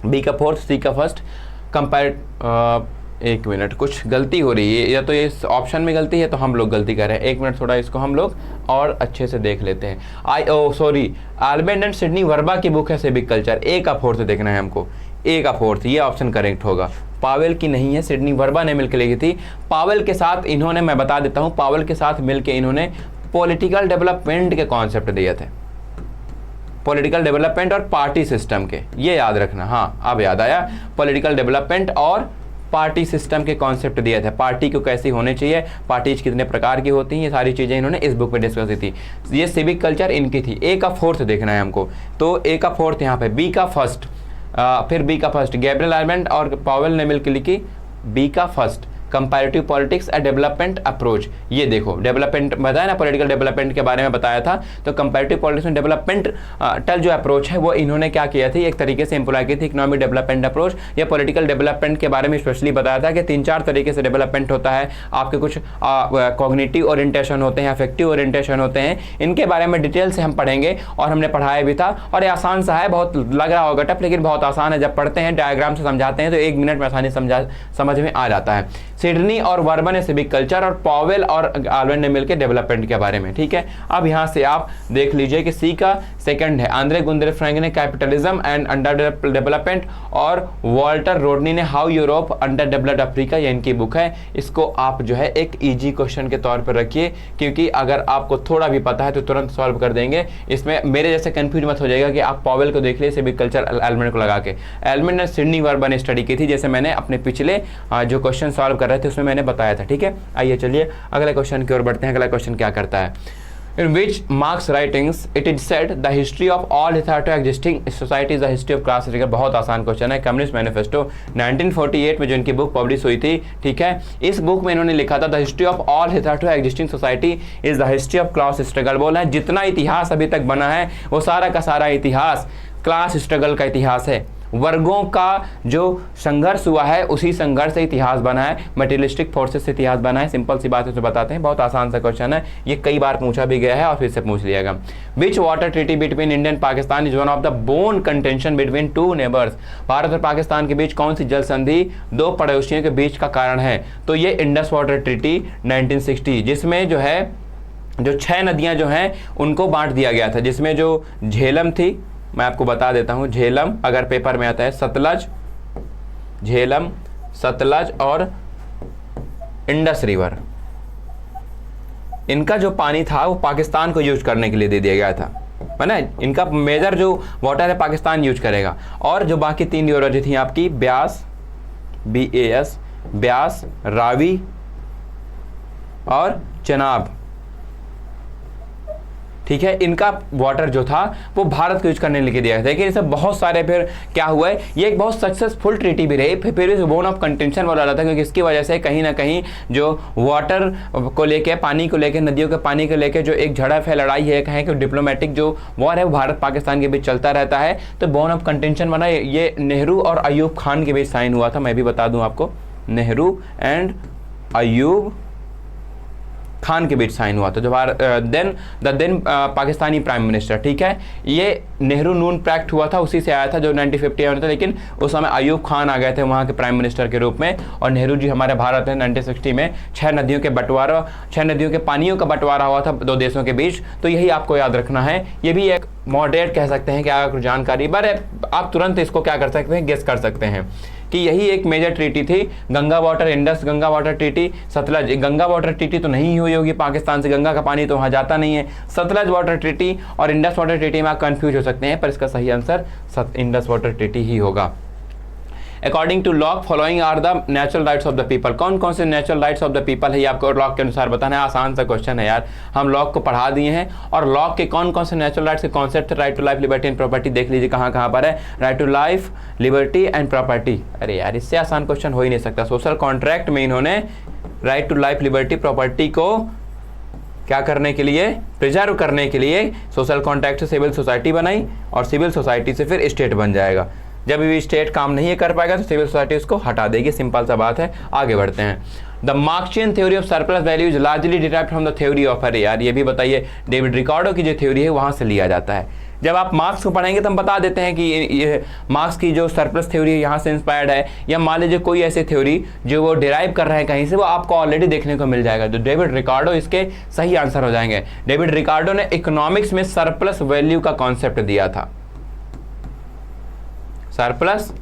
बी का फोर्थ, सी का फर्स्ट, कंपेयर, एक मिनट कुछ गलती हो रही है, या तो ये ऑप्शन में गलती है तो हम लोग गलती कर रहे हैं। एक मिनट थोड़ा इसको हम लोग और अच्छे से देख लेते हैं। Sorry, Albert and Sydney Verba की बुक है सिविक कल्चर, ए का फोर्थ देखना है हमको, ए का फोर्थ, ये ऑप्शन करेक्ट होगा। पावेल की नहीं है, सिडनी वर्बा ने मिलकर लिखी थी। पावेल के साथ इन्होंने, मैं बता देता हूँ, पावेल के साथ मिलकर इन्होंने पॉलिटिकल डेवलपमेंट के कॉन्सेप्ट दिए थे, पॉलिटिकल डेवलपमेंट और पार्टी सिस्टम के, ये याद रखना। हाँ अब याद आया, पॉलिटिकल डेवलपमेंट और पार्टी सिस्टम के कॉन्सेप्ट दिए थे, पार्टी को कैसी होनी चाहिए, पार्टीज कितने प्रकार की होती हैं, ये सारी चीज़ें इन्होंने इस बुक में डिस्कस की थी। ये सिविक कल्चर इनकी थी। ए का फोर्थ देखना है हमको, तो ए का फोर्थ यहाँ पे, बी का फर्स्ट, फिर बी का फर्स्ट गैब्रियल आर्मेंट और पावेल ने मिलकर लिखी बी का first, comparative politics and development approach. ये देखो डेवलपमेंट बताया ना, पॉलिटिकल डेवलपमेंट के बारे में बताया था, तो कंपैरेटिव पॉलिटिक्स एंड डेवलपमेंट टल जो अप्रोच है वो इन्होंने क्या किया थी, एक तरीके से इम्प्लॉय की थी, इकोनॉमिक डेवलपमेंट अप्रोच। या पॉलिटिकल डेवलपमेंट के बारे में स्पेशली बताया था कि 3-4 तरीके से डेवलपमेंट होता है। आपके कुछ कॉग्निटिव ओरिएंटेशन होते हैं, अफेक्टिव ओरिएंटेशन होते हैं, इनके बारे में डिटेल से हम पढ़ेंगे और हमने पढ़ाया भी था। और ये आसान सा है, बहुत लग रहा होगा टफ, लेकिन बहुत आसान है। जब पढ़ते हैं डायग्राम से समझाते हैं तो 1 मिनट में आसानी समझ में आ जाता है। सिडनी और वर्बा ने सिविक कल्चर और पावेल और आल्बर्ट ने मिलकर डेवलपमेंट के बारे में, ठीक है। अब यहाँ से आप देख लीजिए कि सी का सेकंड है, आंद्रे गुंद्रे फ्रैंक ने कैपिटलिज्म एंड अंडर डेवलपमेंट और वॉल्टर रोडनी ने how Europe under developed Africa, ये इनकी बुक है। इसको आप जो है एक इजी क्वेश्चन के तौर पर रखिए, क्योंकि अगर आपको थोड़ा भी पता है तो तुरंत सॉल्व कर देंगे। इसमें मेरे जैसे कंफ्यूज मत हो जाएगा कि आप पावेल को देख लिए सिविक कल्चर आल्बर्ट को लगा के। आल्बर्ट ने सिडनी वर्बा ने स्टडी की थी, जैसे मैंने अपने पिछले जो क्वेश्चन सॉल्व कर रहे थे उसमें मैंने बताया था, ठीक है। आइए चलिए अगले क्वेश्चन की ओर बढ़ते हैं। अगला क्वेश्चन क्या करता है, in which Marx writings it is said the history of all hitherto existing society is the history of class. बहुत आसान क्वेश्चन है, कम्युनिस्ट मैनिफेस्टो 1948 में जो इनकी बुक पब्लिश हुई थी, ठीक है। इस बुक में इन्होंने लिखा था the history of all hitherto existing society is the history of class struggle. बोला है जितना इतिहास अभी तक बना है वो सारा का सारा इतिहास क्लास स्ट्रगल का इतिहास है, वर्गों का जो संघर्ष हुआ है उसी संघर्ष से इतिहास बना है, मटेरियलिस्टिक फोर्सेस से इतिहास बना है। सिंपल सी बात है तो बताते हैं, बहुत आसान सा क्वेश्चन है, ये कई बार पूछा भी गया है और फिर से पूछ लिया गया। Which water treaty between India and Pakistan is one of the bone contention between two neighbours. Bharat और पाकिस्तान के बीच कौन सी जल संधि दो पड़ोसियों के बीच का कारण है, तो ये इंडस वाटर ट्रीटी 1960, जिसमें जो है जो 6 नदियां जो हैं उनको बांट दिया गया था, जिसमें जो झेलम थी, मैं आपको बता देता हूं, झेलम अगर पेपर में आता है, सतलज, झेलम, सतलज और इंडस रिवर, इनका जो पानी था वो पाकिस्तान को यूज करने के लिए दे दिया गया था, है ना। इनका मेजर जो वाटर है पाकिस्तान यूज करेगा। और जो बाकी 3 रिवर जो थी आपकी, ब्यास, BAS, ब्यास, रावी और चनाब, ठीक है, इनका वाटर जो था वो भारत को यूज करने लेके दिया था। लेकिन इसे बहुत सारे फिर क्या हुआ है, ये एक बहुत सक्सेसफुल ट्रीटी भी रही, फिर इस बोन ऑफ कंटेंशन बोला जाता है, क्योंकि इसकी वजह से कहीं ना कहीं जो वाटर को लेके, पानी को लेके, नदियों के पानी को लेके जो एक झड़प है, लड़ाई है, कहें कि डिप्लोमेटिक जो वॉर है वो भारत पाकिस्तान के बीच चलता रहता है। तो बोन ऑफ कंटेंशन बना, ये नेहरू और अयूब खान के बीच साइन हुआ था। मैं भी बता दूँ आपको, नेहरू एंड अयूब खान के बीच साइन हुआ था, जो देन पाकिस्तानी प्राइम मिनिस्टर, ठीक है। ये नेहरू नून पैक्ट हुआ था, उसी से आया था जो 1950 में था, लेकिन उस समय अयूब खान आ गए थे वहाँ के प्राइम मिनिस्टर के रूप में, और नेहरू जी हमारे भारत में 1960 में 6 नदियों के बंटवारा, 6 नदियों के पानियों का बंटवारा हुआ था 2 देशों के बीच। तो यही आपको याद रखना है। ये भी एक मॉडरेट कह सकते हैं कि अगर जानकारी पर आप तुरंत इसको क्या कर सकते हैं, गेस कर सकते हैं कि यही एक मेजर ट्रीटी थी। Ganga water, Indus Ganga water treaty, Sutlej Ganga water treaty तो नहीं हुई होगी, पाकिस्तान से गंगा का पानी तो वहाँ जाता नहीं है। सतलज वाटर ट्रीटी और इंडस वाटर ट्रीटी में आप कंफ्यूज हो सकते हैं, पर इसका सही आंसर इंडस वाटर ट्रीटी ही होगा। According to Locke following are the natural rights of the people. कौन कौन से natural rights of the people है, ये आपको लॉक के अनुसार बताना है। आसान सा क्वेश्चन है यार, हम लॉक को पढ़ा दिए हैं, और लॉक के कौन कौन से नेचुरल राइट्स के कॉन्सेप्ट है। Right to life, liberty and property, देख लीजिए कहाँ कहाँ पर है, right to life, liberty and property. अरे यार इससे आसान क्वेश्चन हो ही नहीं सकता। सोशल कॉन्ट्रैक्ट में इन्होंने right to life, liberty, property को क्या करने के लिए, प्रिजर्व करने के लिए सोशल कॉन्ट्रैक्ट से सिविल सोसाइटी बनाई और सिविल सोसाइटी से फिर स्टेट बन जाएगा। जब भी स्टेट काम नहीं कर पाएगा तो सिविल सोसाइटी उसको हटा देगी, सिंपल सा बात है। आगे बढ़ते हैं। The Marxian theory of surplus value is largely derived from the theory of अरे। यार ये भी बताइए, डेविड रिकार्डो की जो थ्योरी है वहां से लिया जाता है। जब आप मार्क्स को पढ़ेंगे तो हम बता देते हैं कि ये मार्क्स की जो सरप्लस थ्योरी है यहाँ से इंस्पायर्ड है, या मान लीजिए कोई ऐसी थ्योरी जो वो डिराइव कर रहे हैं कहीं से, वो आपको ऑलरेडी देखने को मिल जाएगा। तो डेविड रिकार्डो इसके सही आंसर हो जाएंगे। डेविड रिकार्डो ने इकोनॉमिक्स में सरप्लस वैल्यू का कॉन्सेप्ट दिया था, सरप्लस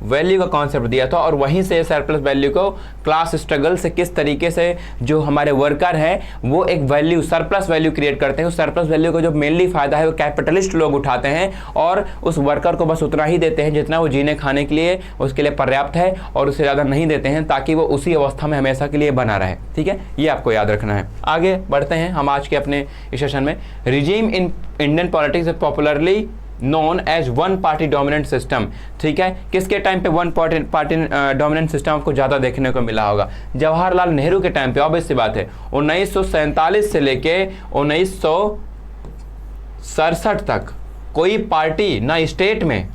वैल्यू का कॉन्सेप्ट दिया था, और वहीं से सरप्लस वैल्यू को क्लास स्ट्रगल से किस तरीके से जो हमारे वर्कर हैं वो एक वैल्यू, सरप्लस वैल्यू क्रिएट करते हैं। उस सरप्लस वैल्यू को जो मेनली फायदा है वो कैपिटलिस्ट लोग उठाते हैं और उस वर्कर को बस उतना ही देते हैं जितना वो जीने खाने के लिए उसके लिए पर्याप्त है, और उससे ज़्यादा नहीं देते हैं ताकि वो उसी अवस्था में हमेशा के लिए बना रहे। ठीक है, ये आपको याद रखना है। आगे बढ़ते हैं हम आज के अपने इस सेशन में। Regime in Indian politics is popularly known as one party dominant system. ठीक है, किसके टाइम पे वन पार्टी डोमिनेंट सिस्टम आपको ज़्यादा देखने को मिला होगा? जवाहरलाल नेहरू के टाइम पे। ऑब्वियस सी बात है, 1947 से लेके 1967 तक कोई पार्टी ना स्टेट में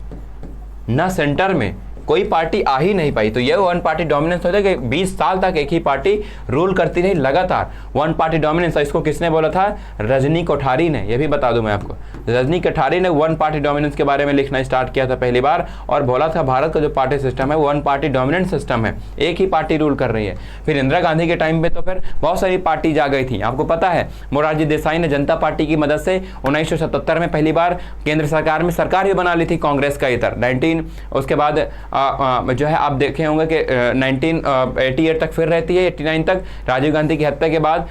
ना सेंटर में कोई पार्टी आ ही नहीं पाई। तो ये वन पार्टी डोमिनेंस होता है कि 20 साल तक एक ही पार्टी रूल करती रही लगातार, वन पार्टी डोमिनेंस। इसको किसने बोला था? रजनी कोठारी ने। ये भी बता दूं मैं आपको, रजनी कोठारी ने वन पार्टी डोमिनेंस के बारे में लिखना स्टार्ट किया था पहली बार, और बोला था भारत का जो पार्टी सिस्टम है वन पार्टी डोमिनेंट सिस्टम है, एक ही पार्टी रूल कर रही है। फिर इंदिरा गांधी के टाइम पे तो फिर बहुत सारी पार्टी जा गई थी। आपको पता है मोरारजी देसाई ने जनता पार्टी की मदद से 1977 में पहली बार केंद्र सरकार में सरकार भी बना ली थी कांग्रेस का इतर 19। उसके बाद जो है आप देखे होंगे कि 1988 तक फिर रहती है, 89 तक राजीव गांधी की हत्या के बाद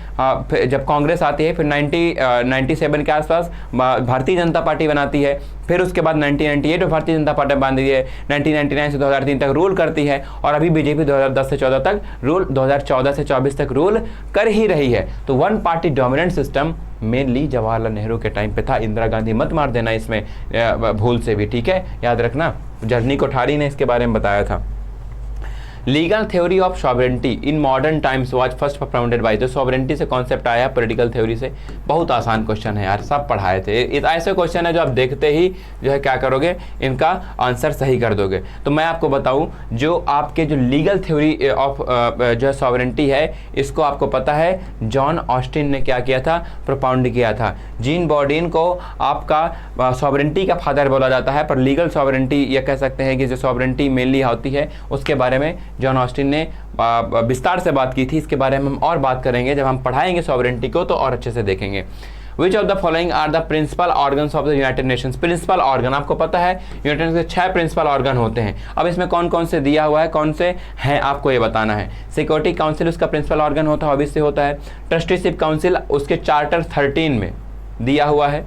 जब कांग्रेस आती है, फिर 97 के आसपास भारतीय जनता पार्टी बनाती है। फिर उसके बाद 1998 में भारतीय जनता पार्टी बांधी है, 1999 से 2003 तक रूल करती है, और अभी बीजेपी 2010 से 14 तक रूल 2014 से 24 तक रूल कर ही रही है। तो one party dominant system mainly Jawaharlal Nehru के टाइम पे था। इंदिरा गांधी मत मार देना इसमें भूल से भी, ठीक है, याद रखना। रजनी कोठारी ने इसके बारे में बताया था। Legal theory of sovereignty in modern times was first propounded by. तो सॉवरेंटी से कॉन्सेप्ट आया पॉलिटिकल थ्योरी से। बहुत आसान क्वेश्चन है यार, सब पढ़ाए थे। ऐसे क्वेश्चन है जो आप देखते ही जो है क्या करोगे, इनका आंसर सही कर दोगे। तो मैं आपको बताऊं, जो आपके जो लीगल थ्योरी ऑफ जो है सॉवरेंटी है, इसको आपको पता है जॉन ऑस्टिन ने क्या किया था, प्रोपाउंड किया था। जीन बॉर्डिन को आपका सॉवरेंटी का फादर बोला जाता है, पर लीगल सॉवरेंटी ये कह सकते हैं कि जो सॉवरेंटी मेनली होती है उसके बारे में जॉन ऑस्टिन ने विस्तार से बात की थी। इसके बारे में हम और बात करेंगे जब हम पढ़ाएंगे सॉवरेंटी को, तो और अच्छे से देखेंगे। Which of the following are the principal organs of the United Nations. Principal organ आपको पता है यूनाइटेड नेशंस के 6 प्रिंसिपल ऑर्गन होते हैं। अब इसमें कौन कौन से दिया हुआ है, कौन से हैं, आपको ये बताना है। सिक्योरिटी काउंसिल उसका प्रिंसिपल ऑर्गन होता है, ऑब्वियसली होता है। ट्रस्टीशिप काउंसिल उसके चार्टर 13 में दिया हुआ है।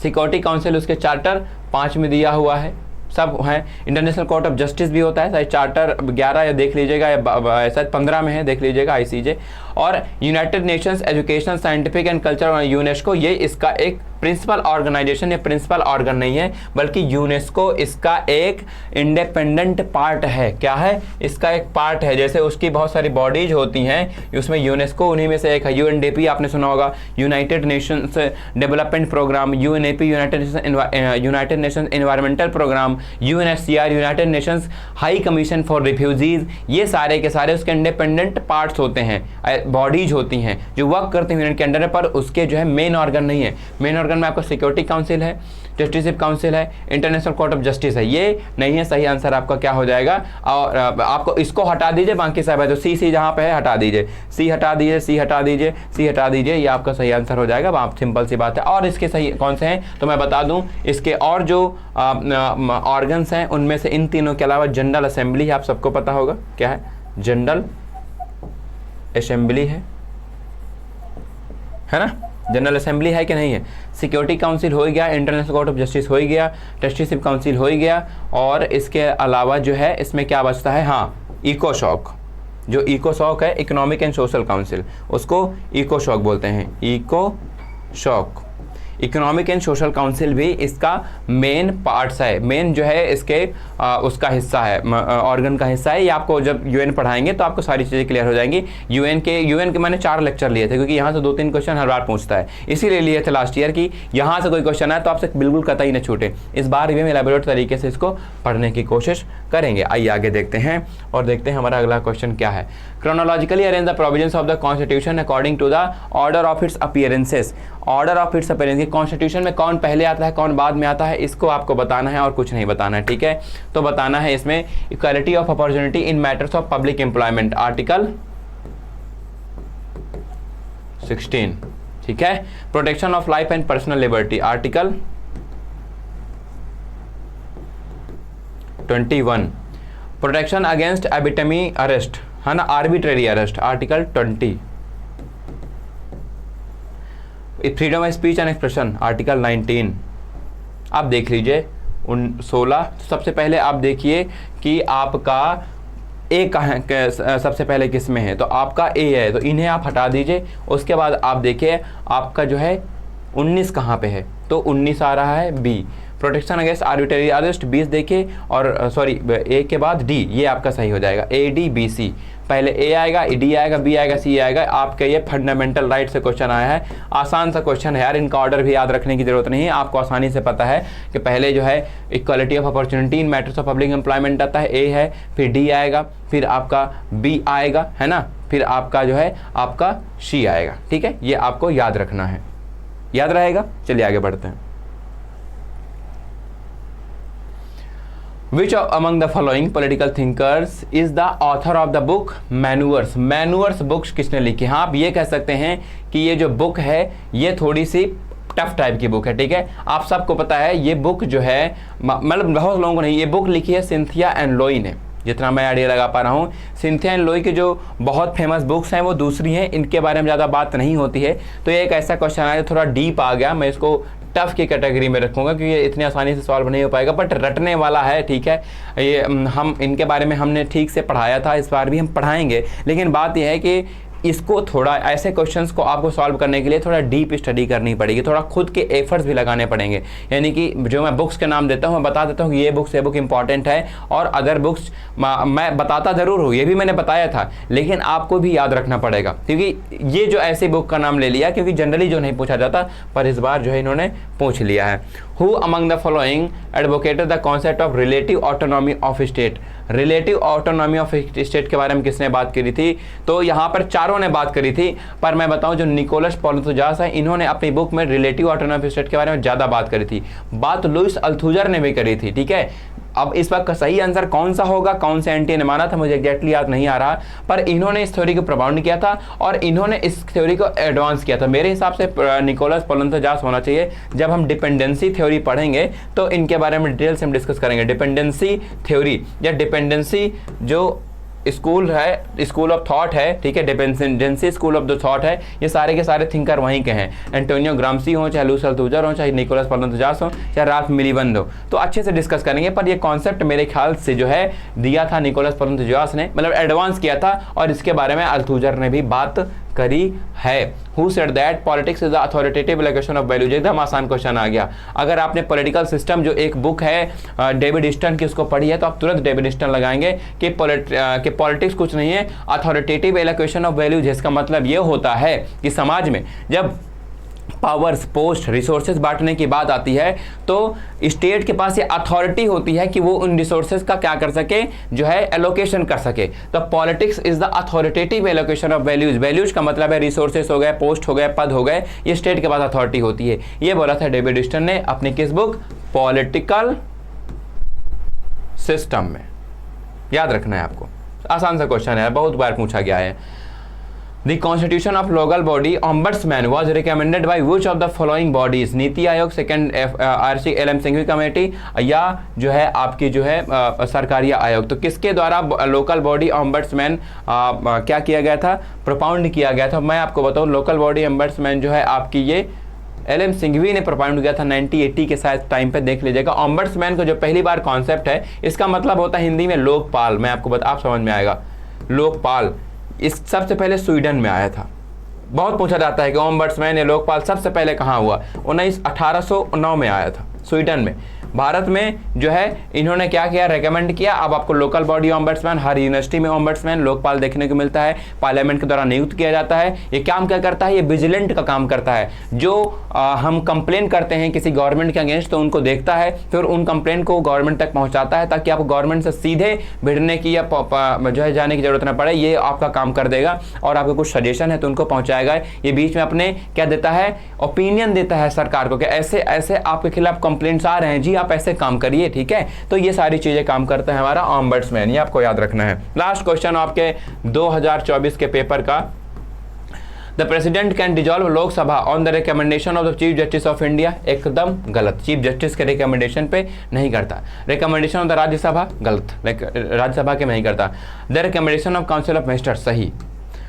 सिक्योरिटी काउंसिल उसके चार्टर 5 में दिया हुआ है, सब है। इंटरनेशनल कोर्ट ऑफ जस्टिस भी होता है, शायद चार्टर 11 या देख लीजिएगा, या शायद 15 में है, देख लीजिएगा, ICJ। और United Nations education scientific and culture UNESCO, ये इसका एक प्रिंसिपल ऑर्गेनाइजेशन या प्रिंसिपल ऑर्गन नहीं है, बल्कि यूनेस्को इसका एक इंडिपेंडेंट पार्ट है। क्या है? इसका एक पार्ट है। जैसे उसकी बहुत सारी बॉडीज होती हैं, उसमें यूनेस्को उन्हीं में से एक है। UNDP आपने सुना होगा, United Nations development programme, UNEP United Nations environmental programme, UNHCR United Nations high commission for refugees, ये सारे के सारे उसके इंडिपेंडेंट पार्ट्स होते हैं, बॉडीज होती हैं जो वर्क करती हैं यूनियन के अंडर, पर उसके जो है मेन ऑर्गन नहीं है। मेन ऑर्गन में आपको सिक्योरिटी काउंसिल है, जस्टिसिप काउंसिल है, इंटरनेशनल कोर्ट ऑफ जस्टिस है। ये नहीं है, सही आंसर आपका क्या हो जाएगा। और आपको इसको हटा दीजिए, बाकी सब है तो सी जहाँ पे है हटा दीजिए, सी हटा दीजिए, सी हटा दीजिए, सी हटा दीजिए, ये आपका सही आंसर हो जाएगा। आप सिंपल सी बात है। और इसके सही कौन से हैं तो मैं बता दूं, इसके और जो ऑर्गन्स हैं उनमें से इन तीनों के अलावा जनरल असेंबली है, आप सबको पता होगा क्या है, जनरल असेंबली है ना, जनरल असेंबली है कि नहीं है। सिक्योरिटी काउंसिल हो गया, इंटरनेशनल कोर्ट ऑफ जस्टिस हो गया, ट्रस्टीशिप काउंसिल हो गया, और इसके अलावा जो है इसमें क्या बचता है, हाँ, इकोसॉक। जो इकोसॉक है, इकोनॉमिक एंड सोशल काउंसिल, उसको इकोसॉक बोलते हैं, इकोसॉक। इकोनॉमिक एंड सोशल काउंसिल भी इसका मेन पार्ट्स है, मेन जो है इसके उसका हिस्सा है, ऑर्गन का हिस्सा है। ये आपको जब यूएन पढ़ाएंगे तो आपको सारी चीज़ें क्लियर हो जाएंगी। यूएन के मैंने 4 लेक्चर लिए थे, क्योंकि यहाँ से 2-3 क्वेश्चन हर बार पूछता है, इसीलिए लिए थे लास्ट ईयर की यहाँ से कोई क्वेश्चन आए तो आपसे बिल्कुल कतई न छूटे। इस बार भी हम एलैबोरेट तरीके से इसको पढ़ने की कोशिश करेंगे। आइए आगे देखते हैं और देखते हैं हमारा अगला क्वेश्चन क्या है। Chronologically arrange the provisions of the constitution according to the order of its appearances. Order of its appearance, constitution में कौन पहले आता है कौन बाद में आता है, इसको आपको बताना है और कुछ नहीं बताना है, ठीक है। तो बताना है इसमें equality of opportunity in matters of public employment, article 16, ठीक है। Protection of life and personal liberty, article 21। Protection against arbitrary arrest, है ना, arbitrary arrest, article 20। Freedom of speech and expression, article 19। आप देख लीजिए 16। तो सबसे पहले आप देखिए कि आपका ए कहाँ सबसे पहले किस में है, तो आपका ए है, तो इन्हें आप हटा दीजिए। उसके बाद आप देखिए आपका जो है 19 कहाँ पे है, तो 19 आ रहा है B, protection against arbitrary arrest 20 देखिए, और सॉरी ए के बाद डी, ये आपका सही हो जाएगा, ए डी बी सी। पहले ए आएगा, डी आएगा, बी आएगा, सी आएगा। आपके ये फंडामेंटल राइट से क्वेश्चन आया है, आसान सा क्वेश्चन है यार, इनका ऑर्डर भी याद रखने की जरूरत नहीं है, आपको आसानी से पता है कि पहले जो है equality of opportunity in matters of public employment आता है, ए है, फिर डी आएगा, फिर आपका बी आएगा, है ना, फिर आपका जो है आपका सी आएगा, ठीक है। ये आपको याद रखना है, याद रहेगा। चलिए आगे बढ़ते हैं। Which among the following political thinkers is the author of the book Manures? Manures books किसने लिखी? हाँ, आप ये कह सकते हैं कि ये जो बुक है ये थोड़ी सी टफ टाइप की बुक है, ठीक है। आप सबको पता है ये बुक जो है, मतलब बहुत लोगों को नहीं, ये बुक लिखी है सिंथिया एंड लोई ने, जितना मैं आइडिया लगा पा रहा हूँ। सिंथिया एंड लोई की जो बहुत फेमस बुक्स हैं वो दूसरी हैं, इनके बारे में ज़्यादा बात नहीं होती है। तो ये एक ऐसा क्वेश्चन आया जो थोड़ा डीप आ गया, मैं इसको टफ की कैटेगरी में रखूँगा क्योंकि ये इतनी आसानी से सॉल्व नहीं हो पाएगा, बट रटने वाला है, ठीक है। ये हम इनके बारे में हमने ठीक से पढ़ाया था, इस बार भी हम पढ़ाएंगे, लेकिन बात यह है कि इसको थोड़ा ऐसे क्वेश्चंस को आपको सॉल्व करने के लिए थोड़ा डीप स्टडी करनी पड़ेगी, थोड़ा खुद के एफर्ट्स भी लगाने पड़ेंगे। यानी कि जो मैं बुक्स के नाम देता हूँ मैं बता देता हूँ कि ये बुक इंपॉर्टेंट है, और अदर बुक्स मैं बताता ज़रूर हूँ, ये भी मैंने बताया था, लेकिन आपको भी याद रखना पड़ेगा, क्योंकि ये जो ऐसी बुक का नाम ले लिया क्योंकि जनरली जो नहीं पूछा जाता, पर इस बार जो है इन्होंने पूछ लिया है। Who among the following advocated the concept of relative autonomy of state? Relative autonomy of state के बारे में किसने बात करी थी? तो यहाँ पर चारों ने बात करी थी, पर मैं बताऊं जो निकोलस पॉलिंथोजास है इन्होंने अपनी बुक में रिलेटिव ऑटोनॉमी ऑफ स्टेट के बारे में ज़्यादा बात करी थी। बात लुईस अल्थुजर ने भी करी थी, ठीक है। अब इस वक्त का सही आंसर कौन सा होगा, कौन से एंटी ने माना था, मुझे एग्जैक्टली याद नहीं आ रहा, पर इन्होंने इस थ्योरी को प्रमाणित किया था और इन्होंने इस थ्योरी को एडवांस किया था। मेरे हिसाब से निकोलस पॉलिंथोजास होना चाहिए। जब हम डिपेंडेंसी थ्योरी पढ़ेंगे तो इनके बारे में डिटेल से हम डिस्कस करेंगे। डिपेंडेंसी थ्योरी या डिपेंडेंसी जो स्कूल है, स्कूल ऑफ थॉट है, ठीक है, dependency school of the thought है, ये सारे के सारे थिंकर वहीं के हैं। एंटोनियो ग्राम्सी हो, चाहे लुईस अल्थुजर हो, चाहे निकोलस पॉलिंथोजास हो, चाहे राल्फ मिलीबंद हो, तो अच्छे से डिस्कस करेंगे। पर ये कॉन्सेप्ट मेरे ख्याल से जो है दिया था निकोलस पॉलिंथोजास ने, मतलब एडवांस किया था, और इसके बारे में अल्थुजर ने भी बात करी है। Who said that politics is the authoritative allocation of values? एकदम आसान क्वेश्चन आ गया। अगर आपने पॉलिटिकल सिस्टम जो एक बुक है डेविड ईस्टन की उसको पढ़ी है तो आप तुरंत डेविड ईस्टन लगाएंगे कि पॉलिटिक्स कुछ नहीं है, अथॉरिटेटिव एलोकेशन ऑफ वैल्यूज। इसका मतलब ये होता है कि समाज में जब पावर्स, पोस्ट, रिसोर्सेज बांटने की बात आती है तो स्टेट के पास ये अथॉरिटी होती है कि वो उन रिसोर्सेज का क्या कर सके, जो है एलोकेशन कर सके। तो politics is the authoritative allocation of values. Values का मतलब है रिसोर्सेज हो गए, पोस्ट हो गए, पद हो गए, ये स्टेट के पास अथॉरिटी होती है। ये बोला था डेविड ईस्टन ने अपनी किस बुक, पॉलिटिकल सिस्टम में। याद रखना है आपको, आसान सा क्वेश्चन है, बहुत बार पूछा गया है। The constitution of local body ombudsman was recommended by which of the following bodies? NITI Aayog, second RC LM Singhvi committee, या जो है आपकी जो है सरकारी आयोग। तो किसके द्वारा लोकल बॉडी ombudsman क्या किया गया था, प्रोपाउंड किया गया था? मैं आपको बताऊं, लोकल बॉडी ombudsman जो है आपकी ये LM सिंघवी ने प्रोपाउंड किया था 1980 के शायद टाइम पे, देख लीजिएगा। ऑम्बड्समैन को जो पहली बार कॉन्सेप्ट है, इसका मतलब होता है हिंदी में लोकपाल। मैं आपको आप समझ में आएगा, लोकपाल। इस सबसे पहले स्वीडन में आया था, बहुत पूछा जाता है कि ओम्बड्समैन या लोकपाल सबसे पहले कहाँ हुआ। 1809 में आया था स्वीडन में। भारत में जो है इन्होंने क्या किया, रेकमेंड किया। अब आपको लोकल बॉडी ओम्बड्समैन, हर यूनिवर्सिटी में ओम्बड्समैन लोकपाल देखने को मिलता है, पार्लियामेंट के द्वारा नियुक्त किया जाता है। ये काम क्या करता है, ये विजिलेंट का काम करता है। जो हम कंप्लेन करते हैं किसी गवर्नमेंट के अगेंस्ट तो उनको देखता है, फिर उन कंप्लेन को गवर्नमेंट तक पहुंचाता है ताकि आपको गवर्नमेंट से सीधे भिड़ने की या जो है जाने की जरूरत ना पड़े। ये आपका काम कर देगा और आपको कुछ सजेशन है तो उनको पहुंचाएगा। ये बीच में अपने क्या देता है, ओपिनियन देता है सरकार को कि ऐसे ऐसे आपके खिलाफ कंप्लेंट्स आ रहे हैं जी, आप ऐसे काम करिए, ठीक है। तो ये सारी चीजें काम करता है हमारा ओम्बड्समैन, ये आपको याद रखना है। लास्ट क्वेश्चन आपके 2024 के पेपर का, the president can dissolve Lok Sabha on the recommendation of the chief justice of India. एकदम गलत, चीफ जस्टिस के रिकमेंडेशन पे नहीं करता। रिकमेंडेशन ऑफ द राज्यसभा गलत, राज्यसभा के नहीं करता। The recommendation of council of ministers सही,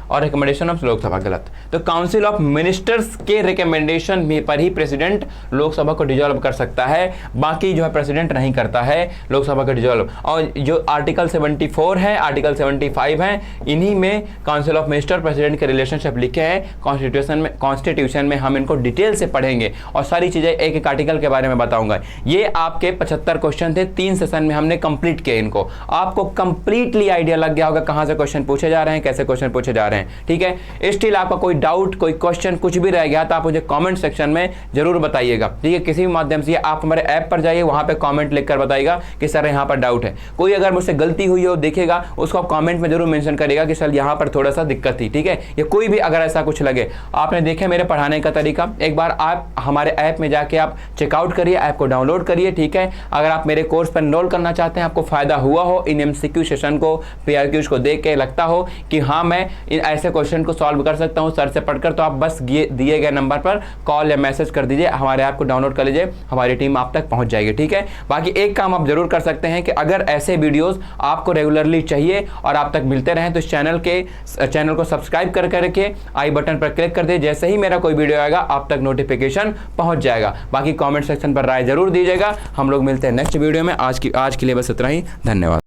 और रिकमेंडेशन ऑफ लोकसभा गलत। तो काउंसिल ऑफ मिनिस्टर्स के रिकमेंडेशन में पर ही प्रेसिडेंट लोकसभा को डिजॉल्व कर सकता है, बाकी जो है प्रेसिडेंट नहीं करता है लोकसभा का डिजॉल्व। और जो आर्टिकल 74 है, आर्टिकल 75 है, इन्हीं में काउंसिल ऑफ मिनिस्टर प्रेसिडेंट के रिलेशनशिप लिखे हैं कॉन्स्टिट्यूशन में हम इनको डिटेल से पढ़ेंगे और सारी चीजें एक एक आर्टिकल के बारे में बताऊंगा। ये आपके 75 क्वेश्चन थे, 3 सेशन में हमने कंप्लीट किए इनको। आपको कंप्लीटली आइडिया लग गया होगा कहां से क्वेश्चन पूछे जा रहे हैं, कैसे क्वेश्चन पूछे जा रहे हैं, ठीक है। स्टिल आपका कोई डाउट, कोई क्वेश्चन कुछ भी रह गया तो आप मुझे कमेंट सेक्शन में जरूर बताइएगा, ठीक है। किसी भी माध्यम से आप हमारे ऐप पर जाइए, वहां पे कमेंट लिखकर बताइएगा कि सर यहां पर डाउट है। कोई अगर मुझसे गलती हुई हो देखेगा, उसको आप कमेंट में जरूर मेंशन करिएगा कि सर यहां पर थोड़ा सा दिक्कत थी, ठीक है। या कोई भी अगर ऐसा कुछ लगे, आपने देखे मेरे पढ़ाने का तरीका, एक बार आप हमारे ऐप में जाके आप चेकआउट करिए, ऐप को डाउनलोड करिए, ठीक है। अगर आप मेरे कोर्स पर एनरोल करना चाहते हैं, आपको फायदा हुआ हो, इन MCQ सेशन को, PRQs को देख के लगता हो कि हाँ मैं ऐसे क्वेश्चन को सॉल्व कर सकता हूं सर से पढ़कर, तो आप बस दिए गए नंबर पर कॉल या मैसेज कर दीजिए, हमारे ऐप को डाउनलोड कर लीजिए, हमारी टीम आप तक पहुंच जाएगी, ठीक है। बाकी एक काम आप जरूर कर सकते हैं कि अगर ऐसे वीडियोस आपको रेगुलरली चाहिए और आप तक मिलते रहें तो इस चैनल को सब्सक्राइब करके रखिए, आई बटन पर क्लिक कर दीजिए, जैसे ही मेरा कोई वीडियो आएगा आप तक नोटिफिकेशन पहुंच जाएगा। बाकी कमेंट सेक्शन पर राय जरूर दीजिएगा। हम लोग मिलते हैं नेक्स्ट वीडियो में। आज के लिए बस इतना ही, धन्यवाद।